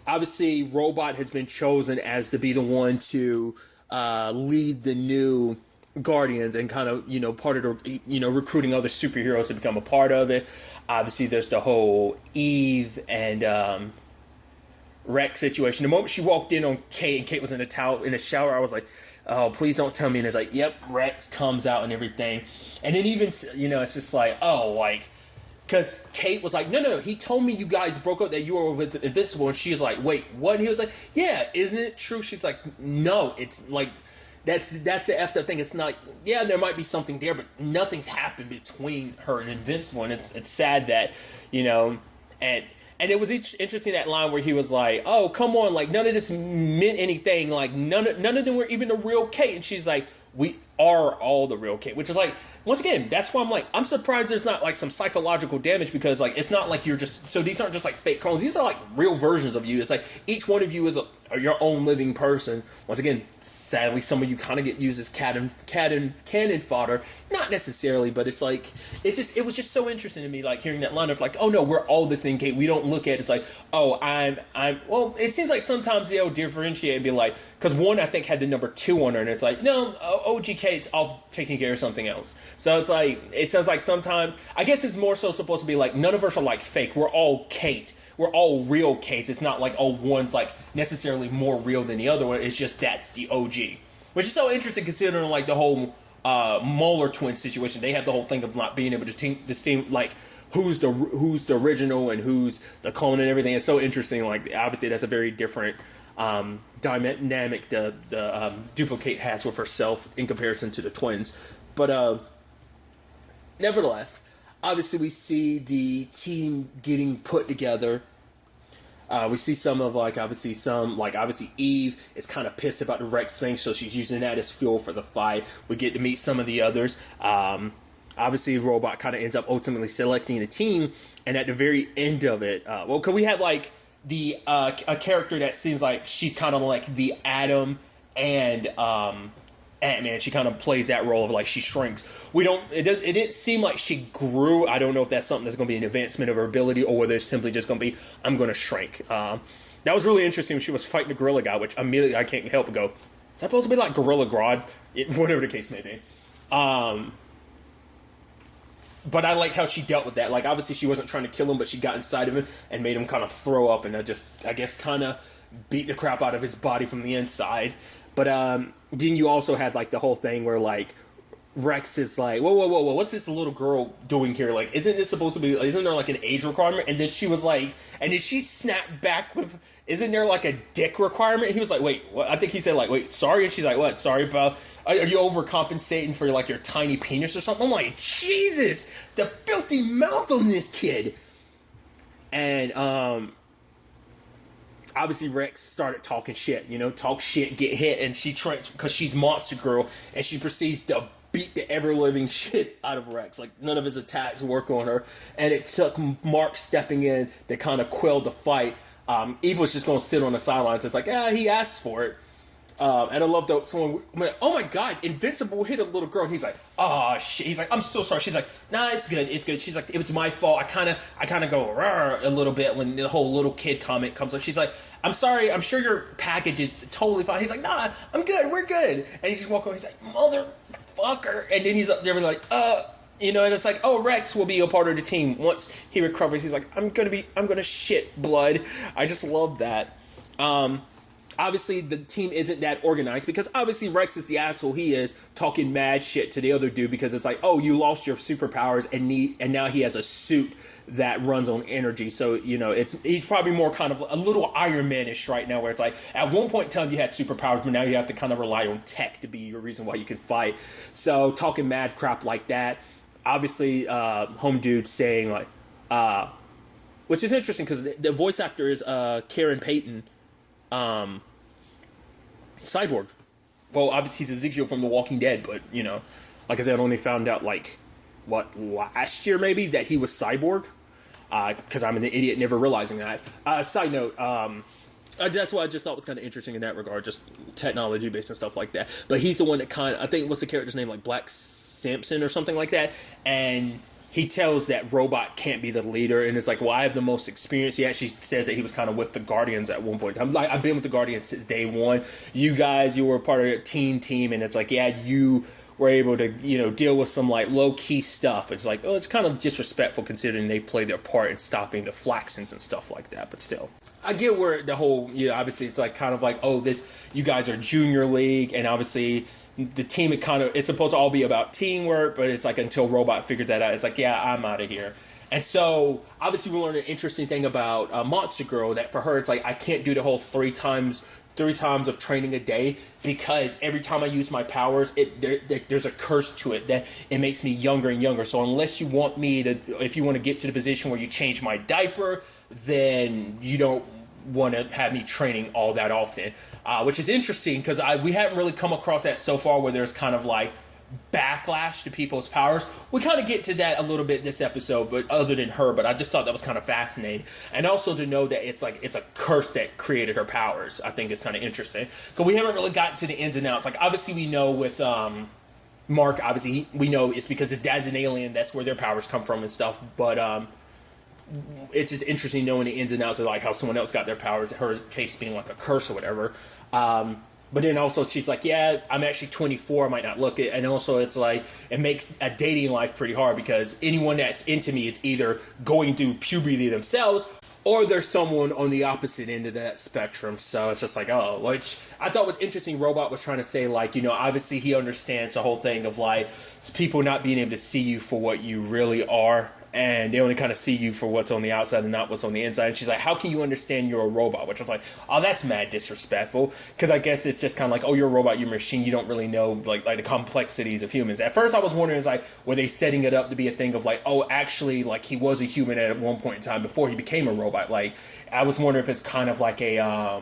obviously Robot has been chosen as to be the one to lead the new Guardians and kind of, part of the, recruiting other superheroes to become a part of it. Obviously, there's the whole Eve and Rex situation. The moment she walked in on Kate and Kate was in the shower, I was like, oh, please don't tell me. And it's like, yep, Rex comes out and everything. And then even, it's just like, because Kate was like, no, he told me you guys broke up, that you were with Invincible. And she was like, wait, what? And he was like, yeah, isn't it true? She's like, no, it's like, that's the effed up thing. It's not, yeah, there might be something there, but nothing's happened between her and Invincible. And it's sad that, and it was interesting, that line where he was like, oh, come on, like, none of this meant anything. Like, none of them were even the real Kate. And she's like, we are all the real Kate, which is like, once again, that's why I'm like, I'm surprised there's not, like, some psychological damage, because, like, it's not like you're just, so these aren't just, like, fake clones. These are, like, real versions of you. It's like each one of you is your own living person. Once again, sadly, some of you kind of get used as cannon fodder. Not necessarily, but it's like, it was just so interesting to me, like, hearing that line of, like, oh no, we're all the same Kate. We don't look at it, it's like, oh, well, it seems like sometimes they'll differentiate and be like, because one, I think, had the number 2 on her, and it's like, no, OG Kate's all taking care of something else. So it's like, it sounds like sometimes, I guess it's more so supposed to be like, none of us are, like, fake. We're all Kate. We're all real Kates. It's not like, one's, like, necessarily more real than the other one. It's just that's the OG. Which is so interesting considering, like, the whole Molar twin situation. They have the whole thing of not being able to distinguish, like, who's the original and who's the clone and everything. It's so interesting. Like, obviously that's a very different dynamic the duplicate has with herself in comparison to the twins. But nevertheless, obviously we see the team getting put together. We see some of, like, obviously Eve is kind of pissed about the Rex thing, so she's using that as fuel for the fight. We get to meet some of the others. Obviously, Robot kind of ends up ultimately selecting the team, and at the very end of it, because we have, like, the a character that seems like she's kind of like the Atom and Ant-Man. She kind of plays that role of, like, she shrinks. It didn't seem like she grew. I don't know if that's something that's going to be an advancement of her ability, or whether it's simply just going to be, I'm going to shrink. That was really interesting when she was fighting the gorilla guy, which immediately I can't help but go, is that supposed to be like Gorilla Grodd? Whatever the case may be. but I liked how she dealt with that. Like, obviously she wasn't trying to kill him, but she got inside of him and made him kind of throw up, and I guess kind of beat the crap out of his body from the inside. But then you also had like the whole thing where like Rex is like, whoa, what's this little girl doing here? Like, isn't there like an age requirement? And then she was like, and then she snapped back with, isn't there like a dick requirement? He was like, wait, what? I think he said like, wait, sorry. And she's like, what? Sorry about, are you overcompensating for like your tiny penis or something? I'm like, Jesus, the filthy mouth on this kid. And, obviously Rex started talking shit, talk shit, get hit, and she tried, because she's Monster Girl, and she proceeds to beat the ever-living shit out of Rex. Like, none of his attacks work on her, and it took Mark stepping in to kind of quell the fight. Eve was just going to sit on the sidelines. It's like, he asked for it. And I love that someone went, oh my God, Invincible hit a little girl. And he's like, oh shit. He's like, I'm so sorry. She's like, nah, it's good. She's like, it was my fault. I kind of go rawr a little bit when the whole little kid comment comes up. She's like, I'm sorry. I'm sure your package is totally fine. He's like, nah, I'm good. We're good. And he just walks over. He's like, motherfucker. And then he's up there like, and it's like, oh, Rex will be a part of the team once he recovers. He's like, I'm gonna shit blood. I just love that. Obviously, the team isn't that organized because obviously Rex is the asshole he is, talking mad shit to the other dude because it's like, oh, you lost your superpowers and now he has a suit that runs on energy. So, he's probably more kind of a little Iron Man-ish right now, where it's like, at one point in time you had superpowers, but now you have to kind of rely on tech to be your reason why you can fight. So, talking mad crap like that. Obviously, home dude saying like, which is interesting because the voice actor is Karen Payton, Cyborg. Well, obviously he's Ezekiel from The Walking Dead, but like I said, I only found out like last year maybe that he was Cyborg, because I'm an idiot never realizing that. Side note, that's what I just thought was kind of interesting in that regard, just technology based and stuff like that. But he's the one that I think, what's the character's name, like Black Samson or something like that, and he tells that Robot can't be the leader, and it's like, well, I have the most experience. He actually says that he was kind of with the Guardians at one point. I've been with the Guardians since day one. You guys, you were part of a team, and it's like, yeah, you were able to, deal with some like low-key stuff. It's like, oh, it's kind of disrespectful considering they played their part in stopping the Flaxens and stuff like that, but still. I get where the whole, obviously it's like kind of like, oh, you guys are junior league, and obviously the team, it's supposed to all be about teamwork, but it's like until Robot figures that out, it's like, yeah, I'm out of here. And so obviously we learned an interesting thing about Monster Girl, that for her it's like, I can't do the whole three times of training a day, because every time I use my powers, there's a curse to it that it makes me younger and younger. So unless you want me to, if you want to get to the position where you change my diaper, then you don't want to have me training all that often, which is interesting because we haven't really come across that so far, where there's kind of like backlash to people's powers. We kind of get to that a little bit this episode, but other than her, but I just thought that was kind of fascinating. And also to know that it's a curse that created her powers, I think is kind of interesting, because we haven't really gotten to the ins and outs. Like, obviously we know with Mark, obviously we know it's because his dad's an alien, that's where their powers come from and stuff, but it's just interesting knowing the ins and outs of like how someone else got their powers, her case being like a curse or whatever. But then also she's like, yeah, I'm actually 24, I might not look it. And also it's like, it makes a dating life pretty hard, because anyone that's into me is either going through puberty themselves, or there's someone on the opposite end of that spectrum. So it's just like, oh, which I thought was interesting. Robot was trying to say, like, obviously he understands the whole thing of like people not being able to see you for what you really are, and they only kind of see you for what's on the outside and not what's on the inside. And she's like, how can you understand you're a robot? Which I was like, oh, that's mad disrespectful, because I guess it's just kind of like, oh, you're a robot, you're a machine, you don't really know like the complexities of humans. At first I was wondering, is like, were they setting it up to be a thing of like, oh, actually, like, he was a human at one point in time before he became a robot? Like, I was wondering if it's kind of like a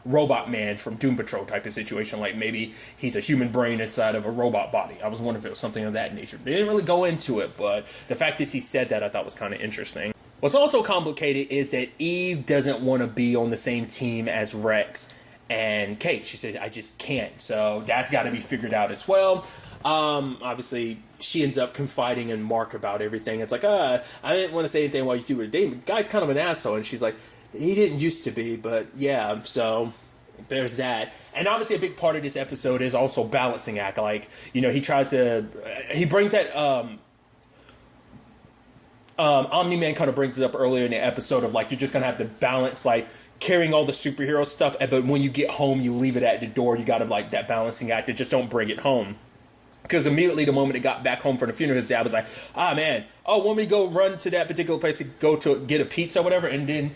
Robot Man from Doom Patrol type of situation, like maybe he's a human brain inside of a robot body. I was wondering if it was something of that nature. They didn't really go into it, but the fact that he said that I thought was kind of interesting. What's also complicated is that Eve doesn't want to be on the same team as Rex and Kate. She said, I just can't. So that's got to be figured out as well. Obviously she ends up confiding in Mark about everything. It's like, I didn't want to say anything while you two were dating. The guy's kind of an asshole. And she's like, he didn't used to be, but yeah, so there's that. And obviously a big part of this episode is also balancing act. Like, he brings that Omni-Man kind of brings it up earlier in the episode of like, you're just going to have to balance like carrying all the superhero stuff, but when you get home, you leave it at the door. You got to like that balancing act, and just don't bring it home. Because immediately the moment it got back home from the funeral, his dad was like, want me to go run to that particular place to go to get a pizza or whatever. And then,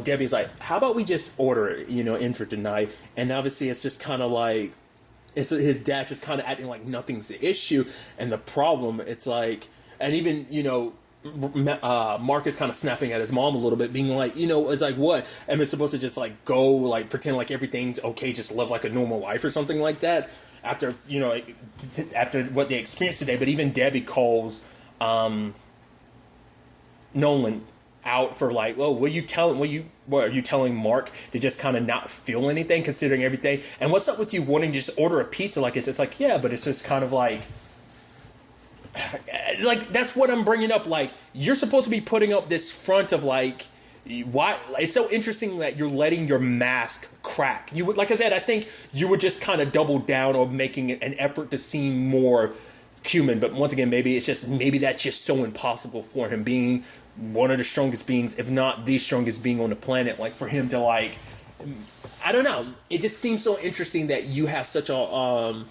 Debbie's like, how about we just order it, in for tonight? And obviously it's just kind of like, it's his dad just kind of acting like nothing's the issue. And the problem, it's like, and even, Mark is kind of snapping at his mom a little bit, being like, it's like, what? Am I supposed to just like go, like pretend like everything's okay, just live like a normal life or something like that? After what they experienced today. But even Debbie calls Nolan out for like, well, what are you telling Mark to just kind of not feel anything considering everything? And what's up with you wanting to just order a pizza like this? It's like, yeah, but it's just kind of like that's what I'm bringing up. Like, you're supposed to be putting up this front of like, why? It's so interesting that you're letting your mask crack. You would, like I said, I think you would just kind of double down on making an effort to seem more human. But once again, maybe that's just so impossible for him, being one of the strongest beings, if not the strongest being on the planet. Like, for him to like, I don't know. It just seems so interesting that you have such a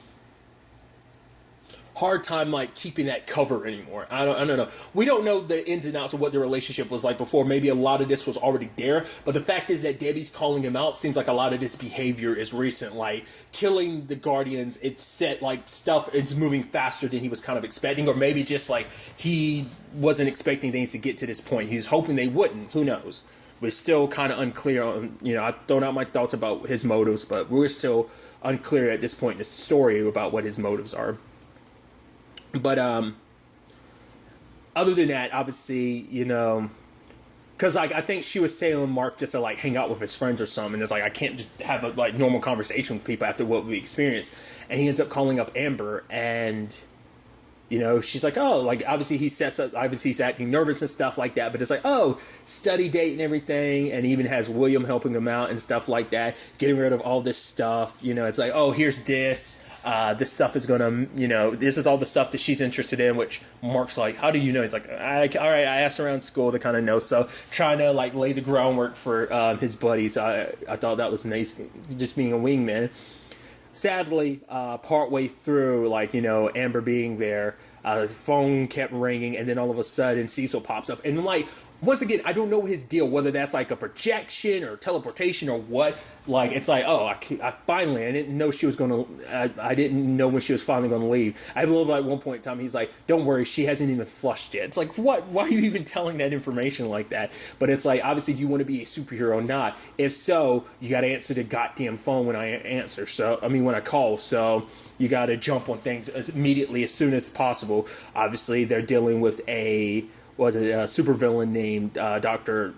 hard time like keeping that cover anymore. I don't know. We don't know the ins and outs of what their relationship was like before. Maybe a lot of this was already there, but the fact is that Debbie's calling him out. Seems like a lot of this behavior is recent, like killing the Guardians. It's set like stuff is moving faster than he was kind of expecting, or maybe just like he wasn't expecting things to get to this point. He's hoping they wouldn't. Who knows? We're still kind of unclear on, I've thrown out my thoughts about his motives, but we're still unclear at this point in the story about what his motives are. But other than that, obviously, because like I think she was telling Mark just to like hang out with his friends or something. It's like, I can't just have a like normal conversation with people after what we experienced. And he ends up calling up Amber, and she's like, oh, like obviously he's acting nervous and stuff like that. But it's like, oh, study date and everything, and he even has William helping him out and stuff like that, getting rid of all this stuff. It's like, oh, here's this. This stuff is gonna, this is all the stuff that she's interested in, which Mark's like, how do you know? He's like, all right, I asked around school to kind of know. So trying to like lay the groundwork for his buddies. I thought that was nice, just being a wingman. Sadly, partway through, like, Amber being there, the phone kept ringing, and then all of a sudden Cecil pops up. And like, once again, I don't know his deal, whether that's like a projection or teleportation or what. Like, it's like, oh, I didn't know she was going to, I didn't know when she was finally going to leave. I have a little bit at one point in time, he's like, don't worry, she hasn't even flushed yet. It's like, what? Why are you even telling that information like that? But it's like, obviously, do you want to be a superhero or not? If so, you got to answer the goddamn phone when I call. So you got to jump on things immediately as soon as possible. Obviously, they're dealing with a supervillain named Dr.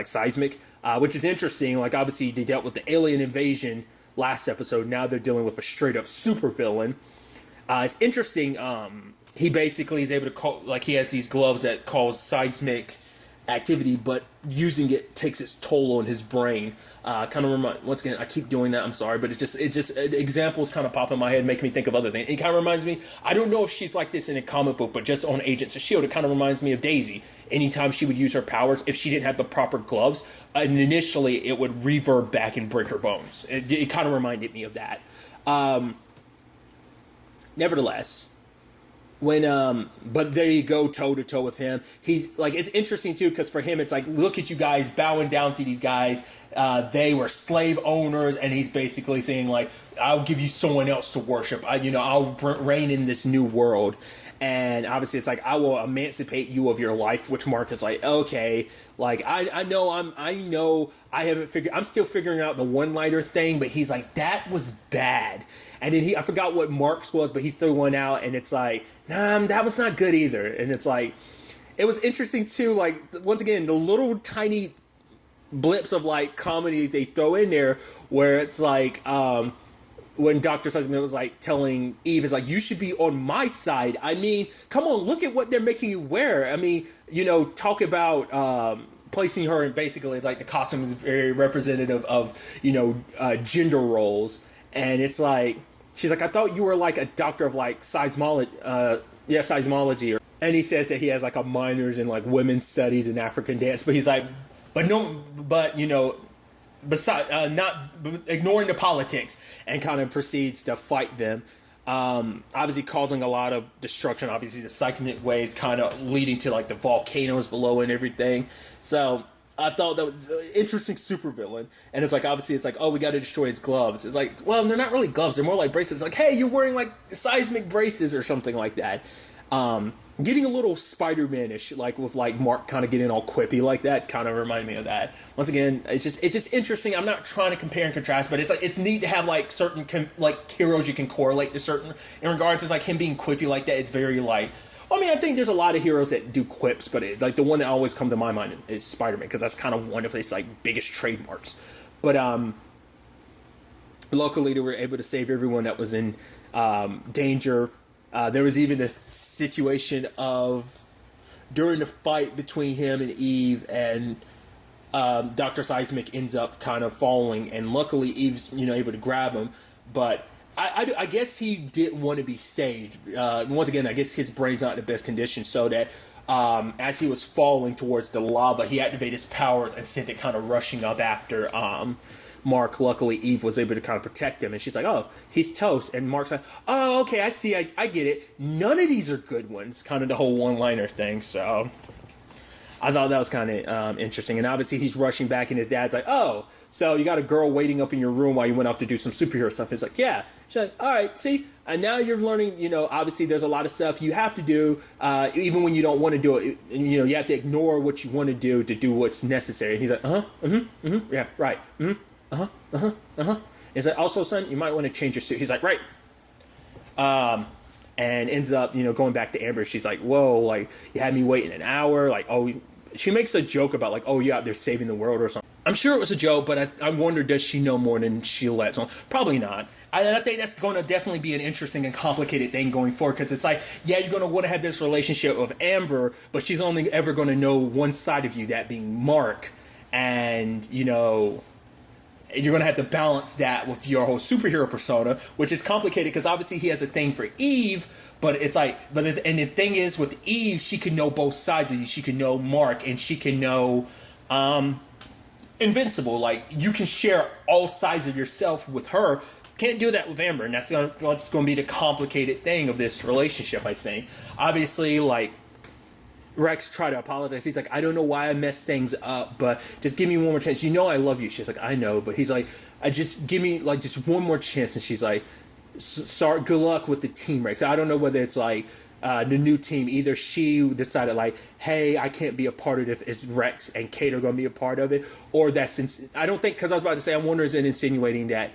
Seismic, which is interesting. Like, obviously, they dealt with the alien invasion last episode. Now they're dealing with a straight-up supervillain. It's interesting. He basically is able to call, like, he has these gloves that cause seismic activity, but using it takes its toll on his brain. Once again, I keep doing that, I'm sorry, but it just examples kind of pop in my head, make me think of other things. It kind of reminds me, I don't know if she's like this in a comic book, but just on Agents of S.H.I.E.L.D., it kind of reminds me of Daisy. Anytime she would use her powers, if she didn't have the proper gloves, and initially it would reverb back and break her bones. It kind of reminded me of that. Nevertheless, but there you go, toe to toe with him. He's like, it's interesting too, because for him, it's like, look at you guys bowing down to these guys. They were slave owners, and he's basically saying like, I'll give you someone else to worship. I'll reign in this new world. And obviously, it's like, I will emancipate you of your life. Which Mark is like, okay, like I know I haven't figured. I'm still figuring out the one-liner thing, but he's like, that was bad. And then I forgot what Mark's was, but he threw one out, and it's like, nah, that was not good either. And it's like, it was interesting too. Like, once again, the little tiny blips of like comedy they throw in there, where it's like, when Dr. Seismic was like telling Eve, is like, you should be on my side. I mean, come on, look at what they're making you wear. I mean, talk about placing her in basically like the costume is very representative of, gender roles. And it's like, she's like, I thought you were like a doctor of like seismology. And he says that he has like a minors in like women's studies and African dance, but he's like, beside not ignoring the politics, and kind of proceeds to fight them. Obviously causing a lot of destruction. Obviously the seismic waves kind of leading to like the volcanoes below and everything. So I thought that was an interesting supervillain. And it's like, obviously it's like, oh, we got to destroy his gloves. It's like, well, they're not really gloves. They're more like bracelets. It's like, hey, you're wearing like seismic braces or something like that. Getting a little Spider-Man-ish, like with like Mark kind of getting all quippy like that, kind of reminded me of that. Once again, it's just interesting. I'm not trying to compare and contrast, but it's like it's neat to have like certain like heroes you can correlate to certain in regards to like him being quippy like that. It's very like, I mean, I think there's a lot of heroes that do quips, but like the one that always comes to my mind is Spider-Man, because that's kind of one of his like biggest trademarks. But luckily they were able to save everyone that was in danger. There was even a situation of during the fight between him and Eve, and Dr. Seismic ends up kind of falling, and luckily Eve's able to grab him. But I guess he didn't want to be saved. Once again, I guess his brain's not in the best condition, so that as he was falling towards the lava, he activated his powers and sent it kind of rushing up after Mark. Luckily, Eve was able to kind of protect him, and she's like, oh, he's toast. And Mark's like, oh, okay, I see, I get it. None of these are good ones, kind of the whole one-liner thing. So I thought that was kind of interesting. And obviously he's rushing back, and his dad's like, oh, so you got a girl waiting up in your room while you went off to do some superhero stuff. It's like, yeah. She's like, all right, see, and now you're learning, obviously there's a lot of stuff you have to do, even when you don't want to do it. You have to ignore what you want to do what's necessary. And he's like, yeah, right, He's like, also, son, you might want to change your suit. He's like, right. And ends up, going back to Amber. She's like, whoa, like, you had me waiting an hour. Like, oh, she makes a joke about, like, oh, you're out there saving the world or something. I'm sure it was a joke, but I wonder, does she know more than she lets on? Probably not. And I think that's going to definitely be an interesting and complicated thing going forward, because it's like, yeah, you're going to want to have this relationship with Amber, but she's only ever going to know one side of you, that being Mark. And, you're going to have to balance that with your whole superhero persona, which is complicated because obviously he has a thing for Eve, but it's like, and the thing is with Eve, she can know both sides of you. She can know Mark, and she can know Invincible. Like, you can share all sides of yourself with her. Can't do that with Amber, and that's going to be the complicated thing of this relationship, I think. Obviously, like, Rex tried to apologize. He's like, I don't know why I messed things up, but just give me one more chance. I love you. She's like, I know, but he's like, I just give me like just one more chance. And she's like, sorry, good luck with the team, Rex. So I don't know whether it's like the new team. Either she decided like, hey, I can't be a part of it. It's Rex and Kate are going to be a part of it, or that's I don't think, because I was about to say, I wonder, is it insinuating that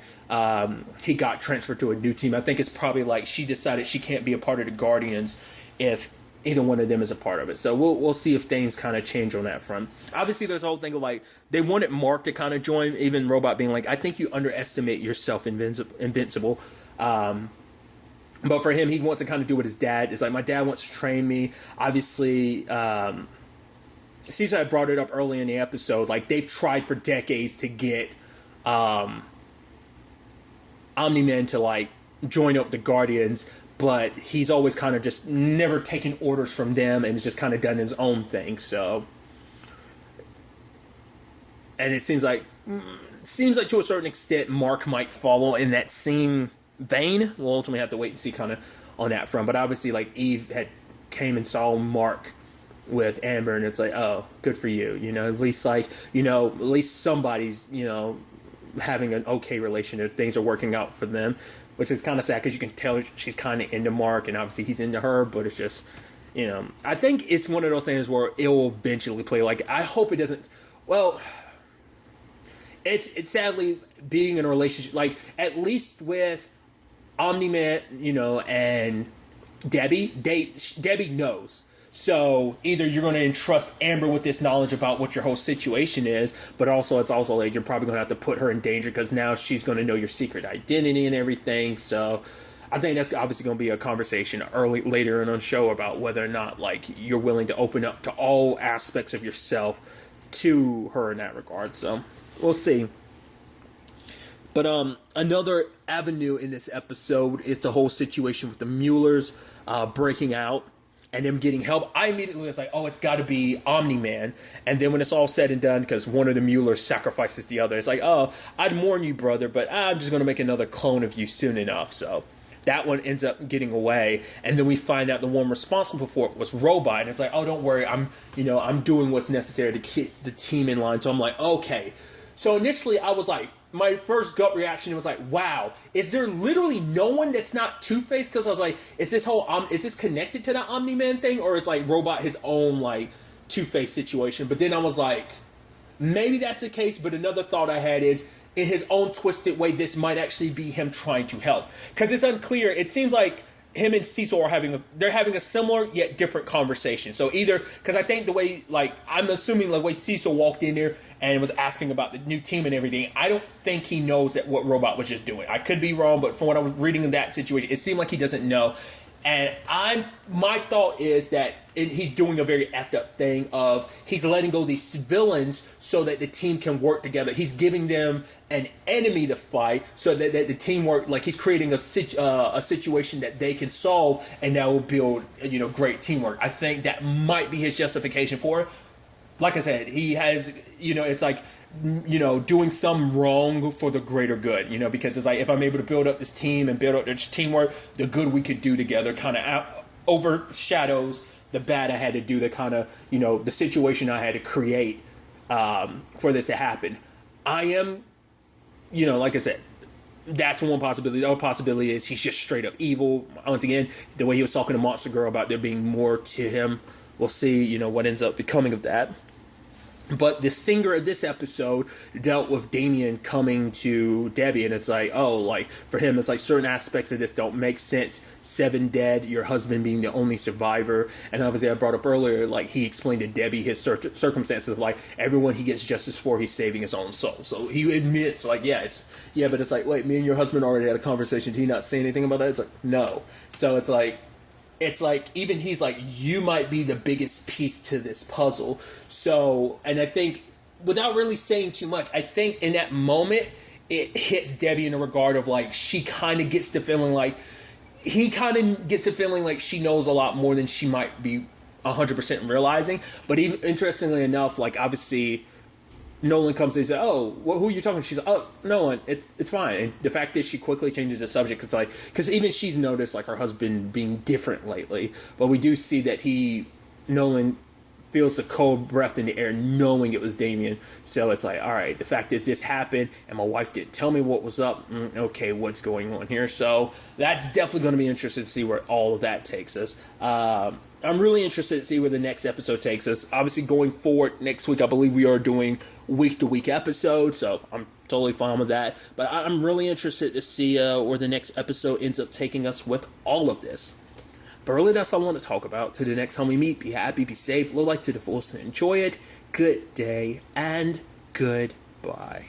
he got transferred to a new team? I think it's probably like she decided she can't be a part of the Guardians if either one of them is a part of it. So we'll see if things kind of change on that front. Obviously, there's a whole thing of like, they wanted Mark to kind of join, even Robot being like, I think you underestimate yourself, Invincible. But for him, he wants to kind of do what his dad is like. My dad wants to train me. Obviously, Caesar had brought it up early in the episode. Like, they've tried for decades to get Omni-Man to like join up the Guardians, but he's always kind of just never taken orders from them, and has just kind of done his own thing. So, and it seems like to a certain extent Mark might follow in that same vein. We'll ultimately have to wait and see kind of on that front. But obviously, like, Eve had came and saw Mark with Amber, and it's like, oh, good for you. At least like, at least somebody's, having an okay relationship. Things are working out for them. Which is kind of sad, because you can tell she's kind of into Mark, and obviously he's into her, but it's just, I think it's one of those things where it will eventually play. Like, I hope it doesn't, well, it's sadly being in a relationship, like, at least with Omni-Man, and Debbie, Debbie knows. So either you're going to entrust Amber with this knowledge about what your whole situation is, but also it's also like you're probably going to have to put her in danger, because now she's going to know your secret identity and everything. So I think that's obviously going to be a conversation later in the show about whether or not like you're willing to open up to all aspects of yourself to her in that regard. So we'll see. But another avenue in this episode is the whole situation with the Muellers breaking out. and them getting help, I immediately was like, oh, it's got to be Omni-Man. And then when it's all said and done, because one of the Muellers sacrifices the other, it's like, oh, I'd mourn you, brother, but I'm just going to make another clone of you soon enough. So that one ends up getting away. And then we find out the one responsible for it was Robot. And it's like, oh, don't worry, I'm doing what's necessary to keep the team in line. So I'm like, okay. So initially I was like, my first gut reaction was like, wow, is there literally no one that's not Two-Face? Because I was like, is this connected to the Omni-Man thing, or is like Robot his own like Two-Face situation? But then I was like, maybe that's the case. But another thought I had is, in his own twisted way, this might actually be him trying to help, because it's unclear. It seems like him and Cecil are having a similar yet different conversation. So either, because I think the way, like, I'm assuming the way Cecil walked in there and was asking about the new team and everything, I don't think he knows that what Robot was just doing. I could be wrong, but from what I was reading in that situation, it seemed like he doesn't know. And my thought is that he's doing a very effed up thing of he's letting go of these villains so that the team can work together. He's giving them an enemy to fight so that the team work, like he's creating a situation that they can solve, and that will build, great teamwork. I think that might be his justification for it. Like I said, he has, it's like, doing some wrong for the greater good, because it's like, if I'm able to build up this team and build up this teamwork, the good we could do together kind of overshadows the bad I had to do, the kind of, the situation I had to create for this to happen. I am, like I said, that's one possibility. The other possibility is he's just straight up evil. Once again, the way he was talking to Monster Girl about there being more to him, we'll see, what ends up becoming of that. But the stinger of this episode dealt with Damien coming to Debbie, and it's like, oh, like, for him, it's like certain aspects of this don't make sense. 7 dead, your husband being the only survivor. And obviously, I brought up earlier, like, he explained to Debbie his circumstances of, like, everyone he gets justice for, he's saving his own soul. So he admits, like, but it's like, wait, me and your husband already had a conversation. Did he not say anything about that? It's like, no. So it's like, even he's like, you might be the biggest piece to this puzzle. So, and I think, without really saying too much, I think in that moment, it hits Debbie in the regard of, like, she kind of gets the feeling like, he kind of gets the feeling like she knows a lot more than she might be 100% realizing. But even interestingly enough, like, obviously, Nolan comes and says, oh, who are you talking to? She's like, oh, no one, it's fine. And the fact is she quickly changes the subject. It's like, because even she's noticed, like, her husband being different lately. But we do see that Nolan feels the cold breath in the air knowing it was Damien. So it's like, all right, the fact is this happened and my wife didn't tell me what was up. Okay, what's going on here? So that's definitely going to be interesting to see where all of that takes us. I'm really interested to see where the next episode takes us. Obviously, going forward next week, I believe we are doing week-to-week episodes, so I'm totally fine with that. But I'm really interested to see where the next episode ends up taking us with all of this. But really, that's all I want to talk about. Till the next time we meet, be happy, be safe, live life to the fullest, and enjoy it. Good day, and goodbye.